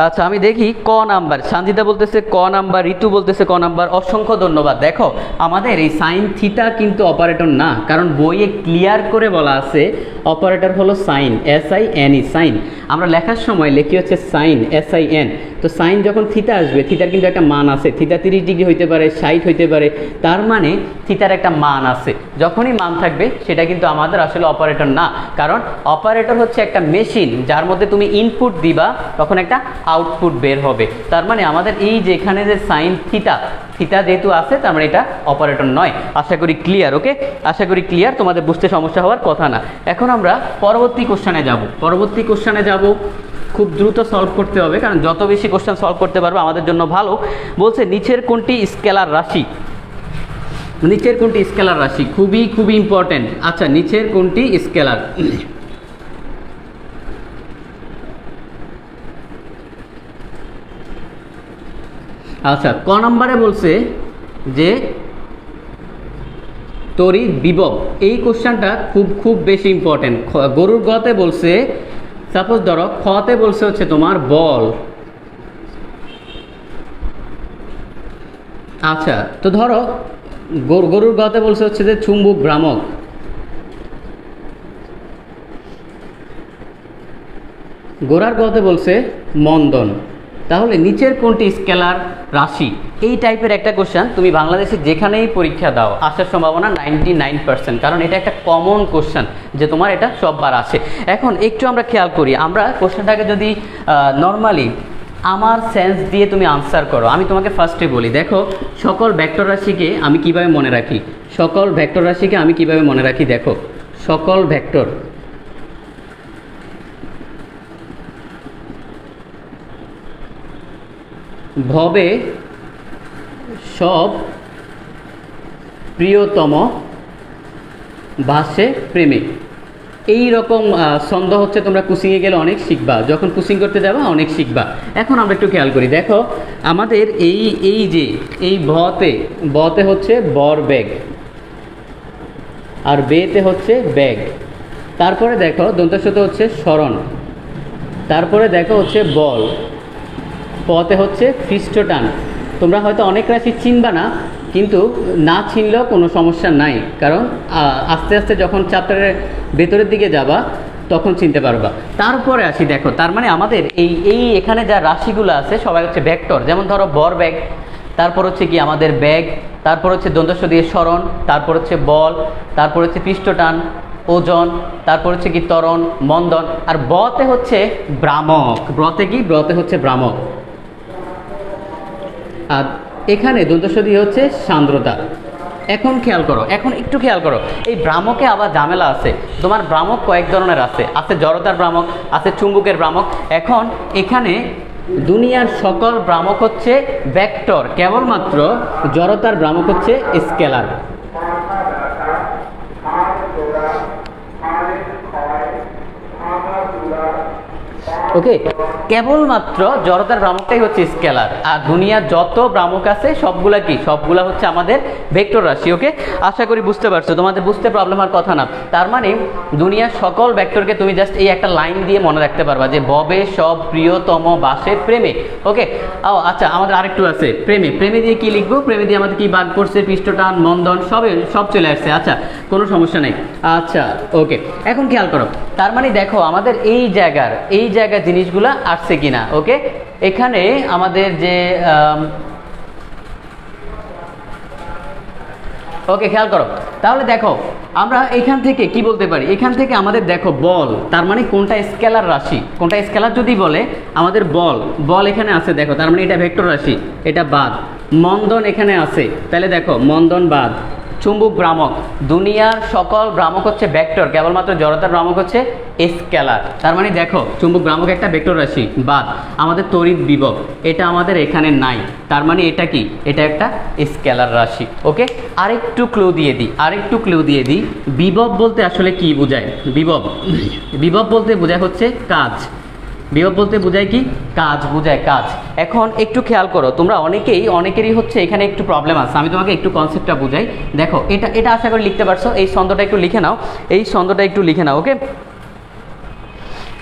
আচ্ছা আমি দেখি ক নাম্বার, সঞ্জিতা বলতেছে ক নাম্বার, ঋতু বলতেছে ক নাম্বার, অসংখ্য ধন্যবাদ। দেখো আমাদের এই সাইন থিটা কিন্তু অপারেটর না, কারণ বইয়ে ক্লিয়ার করে বলা আছে অপারেটর হলো সাইন, SINE, সাইন। আমরা লেখার সময় লিখি হচ্ছে সাইন, SIN। তো সাইন যখন থিটা আসবে, থিটার কিন্তু একটা মান আছে, থিটা 30 ডিগ্রি হইতে পারে, 60 হইতে পারে, তার মানে থিটার একটা মান আছে। যখনই মান থাকবে সেটা কিন্তু আমাদের আসলে অপারেটর না, কারণ অপারেটর হচ্ছে একটা মেশিন যার মধ্যে তুমি ইনপুট দিবা তখন একটা আউটপুট বের হবে। তার মানে আমাদের এই যে এখানে যে সাইন থিটা, থিটা যেহেতু আছে তার মানে এটা অপারেটর নয়। আশা করি ক্লিয়ার, ওকে, আশা করি ক্লিয়ার, তোমাদের বুঝতে সমস্যা হওয়ার কথা না। এখন আমরা পরবর্তী কোশ্চেনে যাব, পরবর্তী কোশ্চেনে যাব, খুব দ্রুত সলভ করতে হবে, কারণ যত বেশি কোশ্চেন সলভ করতে পারবো আমাদের জন্য ভালো। বলছে নিচের কোনটি স্কেলার রাশি, নিচের কোনটি স্কেলার রাশি, খুবই খুবই ইম্পর্টেন্ট। আচ্ছা নিচের কোনটি স্কেলার, আচ্ছা ক নম্বরে বলছে যে তড়িৎ বিভব, এই কোশ্চেনটা খুব খুব বেশি ইম্পর্টেন্ট। গরুর গতে বলছে, সাপোজ ধরো খতে বলছে হচ্ছে তোমার বল, আচ্ছা তো ধরো গরুর গতে বলছে হচ্ছে যে চুম্বক ভ্রামক, গোড়ার গতে বলছে মন্দন। তাহলে নিচের কোনটি স্কেলার রাশি, এই টাইপের একটা কোশ্চেন তুমি বাংলাদেশে যেখানেই পরীক্ষা দাও আসার সম্ভাবনা 99%, কারণ এটা একটা কমন কোশ্চেন যে তোমার এটা সববার আসে। এখন একটু আমরা খেয়াল করি, আমরা কোশ্চেনটাকে যদি নর্মালি আমার সেন্স দিয়ে তুমি আনসার করো, আমি তোমাকে ফার্স্টে বলি, দেখো সকল ভেক্টর রাশিকে আমি কিভাবে মনে রাখি, সকল ভেক্টর রাশিকে আমি কিভাবে মনে রাখি, দেখো সকল ভেক্টর ভবে সব প্রিয়তম ভাসে প্রেমে, এই রকম ছন্দ হচ্ছে তোমরা কোচিংয়ে গেলে অনেক শিখবা, যখন কোচিং করতে যাবা অনেক শিখবা। এখন আমরা একটু খেয়াল করি, দেখো আমাদের এই যে এই বতে হচ্ছে বর বেগ, আর বেতে হচ্ছে ব্যাগ, তারপরে দেখো দন্তস্বতে হচ্ছে স্মরণ, তারপরে দেখো হচ্ছে বল, পথে হচ্ছে পৃষ্ঠটান। তোমরা হয়তো অনেক রাশি চিনবা না, কিন্তু না চিনলেও কোনো সমস্যা নাই, কারণ আস্তে আস্তে যখন চ্যাপ্টারের ভেতরের দিকে যাবা তখন চিনতে পারবা। তারপরে আসি, দেখো তার মানে আমাদের এই এখানে যা রাশিগুলো আছে সবাই হচ্ছে ভেক্টর, যেমন ধরো বর ব্যাগ, তারপর হচ্ছে কি আমাদের ব্যাগ, তারপর হচ্ছে দন্তস্ব দিয়ে স্মরণ, তারপর হচ্ছে বল, তারপর হচ্ছে পৃষ্ঠটান, ওজন, তারপর হচ্ছে কি ত্বরণ, মন্দন, আর বতে হচ্ছে ভ্রামক, ব্রতে কি ব্রতে হচ্ছে ভ্রামক, আর এখানে দন্তস্ব দিয়ে হচ্ছে সান্দ্রতা। এখন খেয়াল করো, এখন একটু খেয়াল করো, এই ভ্রামকে আবার ঝামেলা আছে। তোমার ভ্রামক কয়েক ধরনের আছে, জড়তার ভ্রামক, আছে চুম্বকের ভ্রামক। এখন এখানে দুনিয়ার সকল ভ্রামক হচ্ছে ভেক্টর, কেবলমাত্র জড়তার ভ্রামক হচ্ছে স্কেলার। ওকে, কেবলমাত্র জড়তার ভ্রামকটাই হচ্ছে স্কেলার, আর দুনিয়ার যত ভ্রামক আছে সবগুলা কি, সবগুলা হচ্ছে আমাদের ভেক্টর রাশি। ওকে, আশা করি বুঝতে পারছো, তোমাদের বুঝতে প্রবলেম হওয়ার কথা না। তার মানে দুনিয়ার সকল ভেক্টরকে তুমি জাস্ট এই একটা লাইন দিয়ে মনে রাখতে পারবা যে ববে সব প্রিয়তম বাসে প্রেমে। ওকে, ও আচ্ছা আমাদের আরেকটু আছে প্রেমে, প্রেমে দিয়ে কি লিখবো, প্রেমে দিয়ে আমাদের কি বাদ করছে, পৃষ্ঠটান, মন্দন, সব চলে আসছে। আচ্ছা কোনো সমস্যা নেই। আচ্ছা ওকে, এখন খেয়াল করো, তার মানে দেখো আমাদের এই জায়গার জিনিসগুলা আসছে কিনা। ওকে, এখানে আমাদের যে ওকে, খেয়াল করো। তাহলে দেখো আমরা এখান থেকে কি বলতে পারি, এখান থেকে আমাদের দেখো বল, তার মানে কোনটা স্কেলার রাশি, কোনটা স্কেলার যদি বলে আমাদের বল, বল এখানে আছে দেখো, তার মানে এটা ভেক্টর রাশি, এটা বাদ। মন্দন এখানে আছে, তাহলে দেখো মন্দন বাদ। চুম্বক ভ্রামক, দুনিয়ার সকল ভ্রামক হচ্ছে ভেক্টর, কেবলমাত্র জড়তার ভ্রামক হচ্ছে স্কেলার। তার মানে দেখো চুম্বক ভ্রামক একটা ভেক্টর রাশি বাদ। আমাদের তড়িৎ বিভব এটা আমাদের এখানে নাই, তার মানে এটা কি, এটা একটা স্কেলার রাশি। ওকে, আরেকটু ক্লু দিয়ে দিই, আরেকটু ক্লু দিয়ে দিই। বিভব বলতে আসলে কি বোঝায়? বিভব, বিভব বলতে বোঝায় হচ্ছে কাজ। বিভব বলতে বোঝায় কি? কাজ বোঝায়, কাজ। এখন একটু খেয়াল করো, তোমরা অনেকেরই হচ্ছে এখানে একটু প্রবলেম আছে, আমি তোমাকে একটু কনসেপ্টটা বুঝাই। দেখো এটা আশা করি লিখতে পারছো, এই ছন্দটা একটু লিখে নাও, এই ছন্দটা একটু লিখে নাও। ওকে,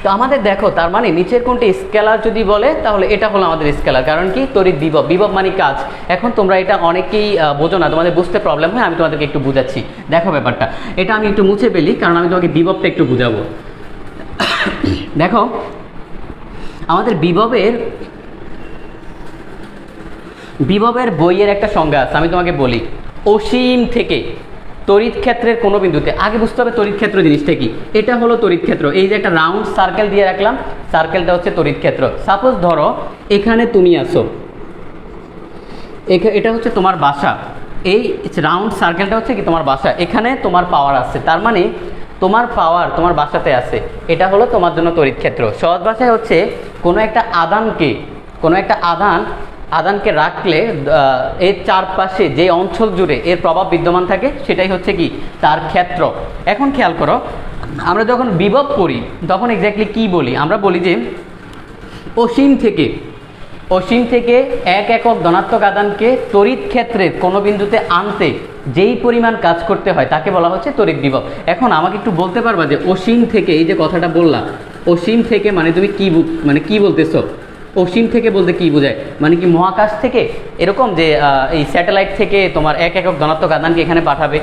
তো আমাদের দেখো তার মানে নিচের কোনটি স্কেলার যদি বলে তাহলে এটা হলো আমাদের স্কেলার, কারণ কি তড়িৎ বিভব, বিভব মানে কাজ। এখন তোমরা এটা অনেকেই বোঝো না, তোমাদের বুঝতে প্রবলেম হয়, আমি তোমাদেরকে একটু বুঝাচ্ছি। দেখো ব্যাপারটা, এটা আমি একটু মুছে ফেলি কারণ আমি তোমাকে বিভবটা একটু বুঝাবো। দেখো আমাদের বিভবের বইয়ের একটা সংজ্ঞা আছে, আমি তোমাকে বলি। অসীম থেকে তড়িৎ ক্ষেত্রের কোনো বিন্দুতে, আগে বুঝতে হবে তড়িৎ ক্ষেত্র জিনিসটা কি। এটা হলো তড়িৎ ক্ষেত্র, এই যে একটা রাউন্ড সার্কেল দিয়ে রাখলাম, সার্কেলটা হচ্ছে তড়িৎ ক্ষেত্র। সাপোজ ধরো এখানে তুমি আসো, এটা হচ্ছে তোমার বাসা, এই রাউন্ড সার্কেলটা হচ্ছে কি তোমার বাসা, এখানে তোমার পাওয়ার আছে, তার মানে তোমার পাওয়ার তোমার বাসাতে আছে, এটা হলো তোমার জন্য তড়িৎ ক্ষেত্র। সহজ ভাষায় হচ্ছে কোনো একটা আধানকে রাখলে এর চারপাশে যে অঞ্চল জুড়ে এর প্রভাব বিদ্যমান থাকে সেটাই হচ্ছে কি তার ক্ষেত্র। এখন খেয়াল করো, আমরা যখন বিভব করি তখন এক্স্যাক্টলি কি বলি? আমরা বলি যে অসীম থেকে এক একক ধনাত্মক আধানকে তড়িৎ ক্ষেত্রের কোনো বিন্দুতে আনতে যেই পরিমাণ কাজ করতে হয় তাকে বলা হচ্ছে তড়িৎ বিভব। এখন আমাকে একটু বলতে পারবা যে অসীম থেকে, এই যে কথাটা বললাম, অসীম থেকে মানে তুমি কি বলতেছো? অসীম থেকে বলতে কি বোঝায়? মানে কি মহাকাশ থেকে, এরকম যে এই স্যাটেলাইট থেকে তোমার এক একক ধনাত্মক আধানকে এখানে পাঠাবে,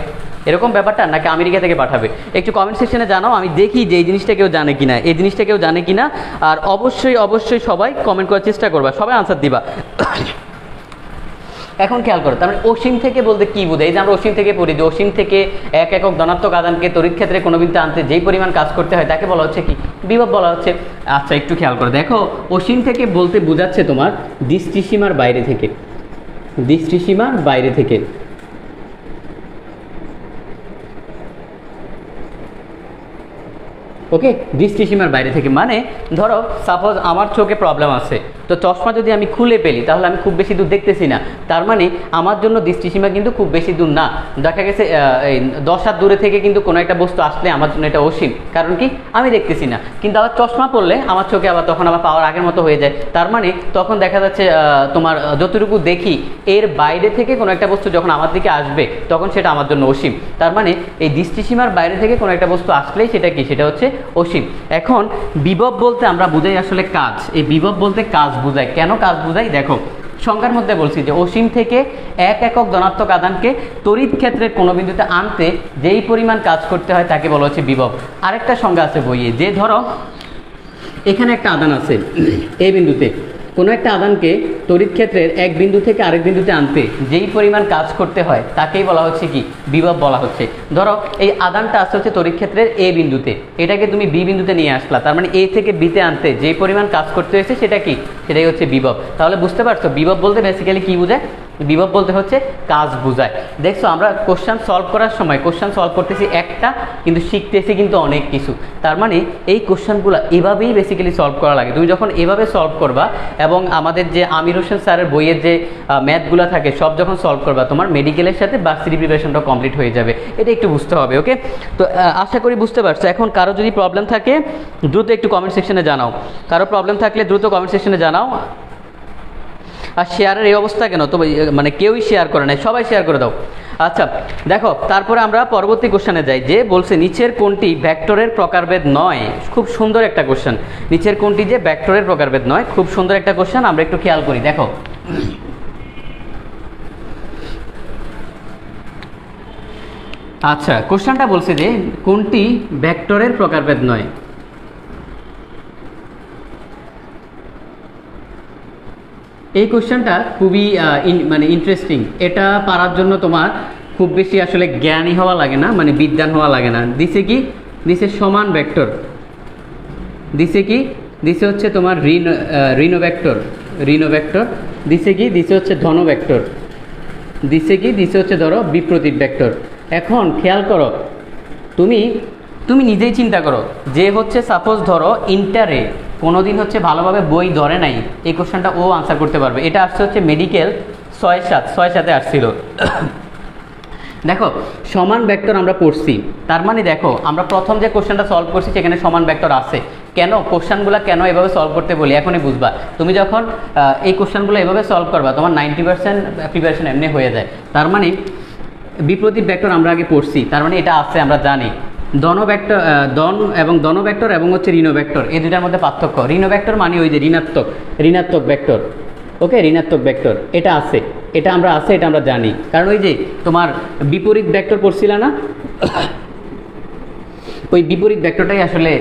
এরকম ব্যাপারটা, নাকি আমেরিকা থেকে পাঠাবে? একটু কমেন্ট সেকশনে জানাও, আমি দেখি যে এই জিনিসটা কেউ জানে কিনা, এই জিনিসটা কেউ জানে কিনা। আর অবশ্যই সবাই কমেন্ট করার চেষ্টা করবা, সবাই আনসার দিবা। এখন খেয়াল করো, তার মানে অসীম থেকে বলতে কি বোঝায়? এই যে আমরা অসীম থেকে পড়ি যে অসীম থেকে এক একক ধনাত্মক আধানকে তড়িৎ ক্ষেত্রে কোনো বিন্দুতে আনতে যেই পরিমাণ কাজ করতে হয় তাকে বলা হচ্ছে কি? বিভব বলা হচ্ছে। আচ্ছা একটু খেয়াল করো, দেখো অসীম থেকে বলতে বোঝাচ্ছে তোমার দৃষ্টিসীমার বাইরে থেকে, দৃষ্টিসীমার বাইরে থেকে। ওকে, দৃষ্টিসীমার বাইরে থেকে মানে ধরো সাপোজ আমার চোখে প্রবলেম আছে, তো চশমা যদি আমি খুলে ফেলি তাহলে আমি খুব বেশি দূর দেখতেছি না, তার মানে আমার জন্য দৃষ্টিসীমা কিন্তু খুব বেশি দূর না। দেখা গেছে এই 10 হাত দূরে থেকে কিন্তু কোনো একটা বস্তু আসলে আমার জন্য এটা অসীম, কারণ কি আমি দেখতেছি না। কিন্তু আবার চশমা পড়লে আমার চোখে তখন আবার পাওয়ার আগের মতো হয়ে যায়, তার মানে তখন দেখা যাচ্ছে তোমার যতটুকু দেখি এর বাইরে থেকে কোনো একটা বস্তু যখন আমার দিকে আসবে তখন সেটা আমার জন্য অসীম। তার মানে এই দৃষ্টিসীমার বাইরে থেকে কোনো একটা বস্তু আসলেই সেটা কি? সেটা হচ্ছে অসীম। এখন বিভব বলতে আমরা বুঝাই আসলে কাজ, এই বিভব বলতে কাজ বুঝায়। কেন কাজ বুঝাই? দেখো সংজ্ঞার মধ্যে বলছি যে অসীম থেকে এক একক ধনাত্মক আধানকে তড়িৎ ক্ষেত্রের কোনো বিন্দুতে আনতে যেই পরিমাণ কাজ করতে হয় তাকে বলা হচ্ছে বিভব। আরেকটা সংজ্ঞা আছে বইয়ে, যে ধরো এখানে একটা আধান আছে, এই বিন্দুতে কোনো একটা আধানকে তড়িৎ ক্ষেত্রের এক বিন্দু থেকে আরেক বিন্দুতে আনতে যেই পরিমাণ কাজ করতে হয় তাকেই বলা হচ্ছে কি? বিভব বলা হচ্ছে। ধরো এই আধানটা আসতে হচ্ছে তড়িৎ ক্ষেত্রের এ বিন্দুতে, এটাকে তুমি বি বিন্দুতে নিয়ে আসলা, তার মানে এ থেকে বিতে আনতে যেই পরিমাণ কাজ করতে হয়েছে সেটা কি? সেটাই হচ্ছে বিভব। তাহলে বুঝতে পারছো বিভব বলতে বেসিক্যালি কি বোঝায়? বিভব বলতে হচ্ছে কাজ বোঝায়। দেখছো আমরা কোশ্চেন সলভ করার সময় কোশ্চেন সলভ করতেছি একটা, কিন্তু শিখতেছি কিন্তু অনেক কিছু। তার মানে এই কোশ্চেনগুলো এভাবেই বেসিক্যালি সলভ করা লাগে। তুমি যখন এভাবে সলভ করবা এবং আমাদের যে আমির হোসেন স্যারের বইয়ের যে ম্যাথগুলো থাকে সব যখন সলভ করবা, তোমার মেডিকেলের সাথে ভার্সিটি প্রিপারেশনটা কমপ্লিট হয়ে যাবে। এটা একটু বুঝতে হবে। ওকে, তো আশা করি বুঝতে পারছো। এখন কারো যদি প্রবলেম থাকে দ্রুত একটু কমেন্ট সেকশনে জানাও, কারো প্রবলেম থাকলে দ্রুত কমেন্ট সেকশনে জানাও। আর শেয়ারের এই অবস্থা কেন? তো মানে কেউই শেয়ার করে নাই, সবাই শেয়ার করে দাও। আচ্ছা দেখো, তারপরে আমরা পরবর্তী কোশ্চেনে যাই, যে বলছে নিচের কোনটি ভেক্টরের প্রকারভেদ নয়? খুব সুন্দর একটা কোশ্চেন, নিচের কোনটি যে ভেক্টরের প্রকারভেদ নয়, খুব সুন্দর একটা কোশ্চেন। আমরা একটু খেয়াল করি, দেখো আচ্ছা কোশ্চেনটা বলছে যে কোনটি ভেক্টরের প্রকারভেদ নয়। এই কোশ্চেনটা খুবই মানে ইন্টারেস্টিং। এটা পারার জন্য তোমার খুব বেশি আসলে জ্ঞানী হওয়া লাগে না, মানে বিদ্বান হওয়া লাগে না। দিছে কি, দিছে সমান ভেক্টর, দিছে কি, দিছে হচ্ছে তোমার ঋণ ভেক্টর, ঋণ ভেক্টর, দিছে কি, দিছে হচ্ছে ধন ভেক্টর, দিছে কি, দিছে হচ্ছে ধরো বিপরীত ভেক্টর। এখন খেয়াল করো, তুমি তুমি নিজেই চিন্তা করো যে হচ্ছে সাপোজ ধরো ইন্টারে কোনোদিন হচ্ছে ভালোভাবে বই ধরে নাই, এই কোশ্চেনটা ও আনসার করতে পারবে। এটা আসছে হচ্ছে মেডিকেল 6-7 আসছিল। দেখো সমান ভেক্টর আমরা পড়ছি, তার মানে দেখো আমরা প্রথম যে কোশ্চেনটা সলভ করছি সেখানে সমান ভেক্টর আছে। কেন কোশ্চেনগুলো কেন এভাবে সলভ করতে বলি এখনই বুঝবা। তুমি যখন এই কোশ্চেনগুলো এভাবে সলভ করবা তোমার 90% প্রিপারেশন এমনি হয়ে যায়। তার মানে বিপরীত ভেক্টর আমরা আগে পড়ছি, তার মানে এটা আছে আমরা জানি। ধন ভেক্টর, ধন এবং ধন ভেক্টর এবং হচ্ছে ঋণ ভেক্টর, এই দুটার মধ্যে পার্থক্য। ঋণ ভেক্টর মানে ওই যে ঋণাত্মক ভেক্টর, ওকে, ঋণাত্মক ভেক্টর এটা আছে, এটা আমরা আছে, এটা আমরা জানি। কারণ ওই যে তোমার বিপরীত ভেক্টর পড়ছিল না, ওই বিপরীত ভেক্টরটাই আসলে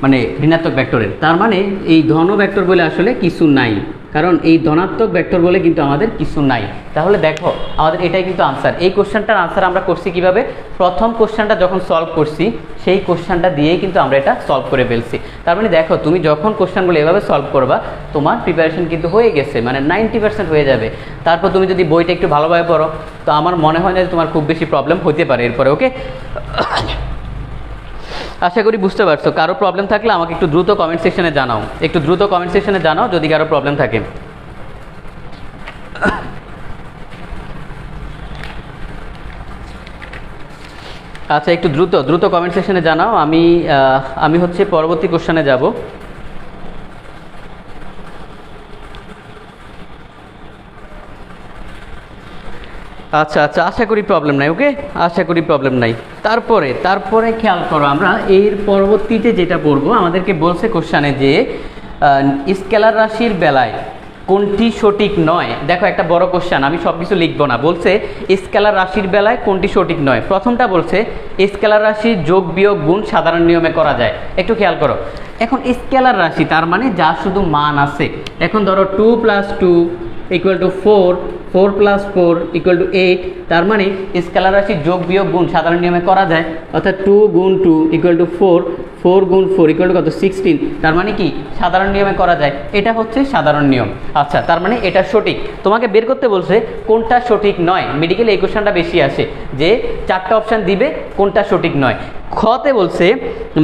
মানে ঋণাত্মক ভেক্টরের। তার মানে এই ধন ভেক্টর বলে আসলে কিছু নাই, কারণ এই ধনাত্মক ভেক্টর বলে কিন্তু আমাদের কিছু নাই। তাহলে দেখো আমাদের এটাই কিন্তু আনসার। এই কোশ্চেনটার আনসার আমরা করছি কিভাবে, প্রথম কোশ্চেনটা যখন সলভ করছি সেই কোশ্চেনটা দিয়েই কিন্তু আমরা এটা সলভ করে ফেলছি। তার মানে দেখো তুমি যখন কোশ্চেনগুলো এভাবে সলভ করবা তোমার প্রিপারেশন কিন্তু হয়ে গেছে, মানে 90% হয়ে যাবে। তারপর তুমি যদি বইটা একটু ভালোভাবে পড়ো তো আমার মনে হয় না যে তোমার খুব বেশি প্রবলেম হতে পারে এরপরে, ওকে। আশা করি বুঝতে পারছো। কারো প্রবলেম থাকলে আমাকে একটু দ্রুত কমেন্ট সেকশনে জানাও, একটু দ্রুত কমেন্ট সেকশনে জানাও যদি কারো প্রবলেম থাকে। আচ্ছা একটু দ্রুত কমেন্ট সেকশনে জানাও। আমি হচ্ছে পরবর্তী কোশ্চেনে যাব। আচ্ছা আশা করি প্রবলেম নাই, ওকে, আশা করি প্রবলেম নাই। তারপরে খেয়াল করো, আমরা এর পরবর্তীতে যেটা পড়বো আমাদেরকে বলছে কোশ্চেনে যে স্কেলার রাশির বেলায় কোনটি সঠিক নয়। দেখো একটা বড় কোশ্চেন, আমি সব কিছু লিখবো না। বলছে স্কেলার রাশির বেলায় কোনটি সঠিক নয়। প্রথমটা বলছে স্কেলার রাশির যোগ বিয়োগ গুণ সাধারণ নিয়মে করা যায়। একটু খেয়াল করো, এখন স্কেলার রাশি তার মানে যা শুধু মান আছে। এখন ধরো 2 + 2 = 4, 4 + 4 = 8, তার মানে স্কেলার রাশির যোগ বিয়োগ গুণ সাধারণ নিয়মে করা যায়। অর্থাৎ 2 × 2 = 4, 4 × 4 = কত 16, তার মানে কি সাধারণ নিয়মে করা যায়। এটা হচ্ছে সাধারণ নিয়ম। আচ্ছা তার মানে এটা সঠিক। তোমাকে বের করতে বলছে কোনটা সঠিক নয়। মেডিকেলে এই কোশ্চেনটা বেশি আসে যে 4টা অপশান দিবে কোনটা সঠিক নয়। খতে বলছে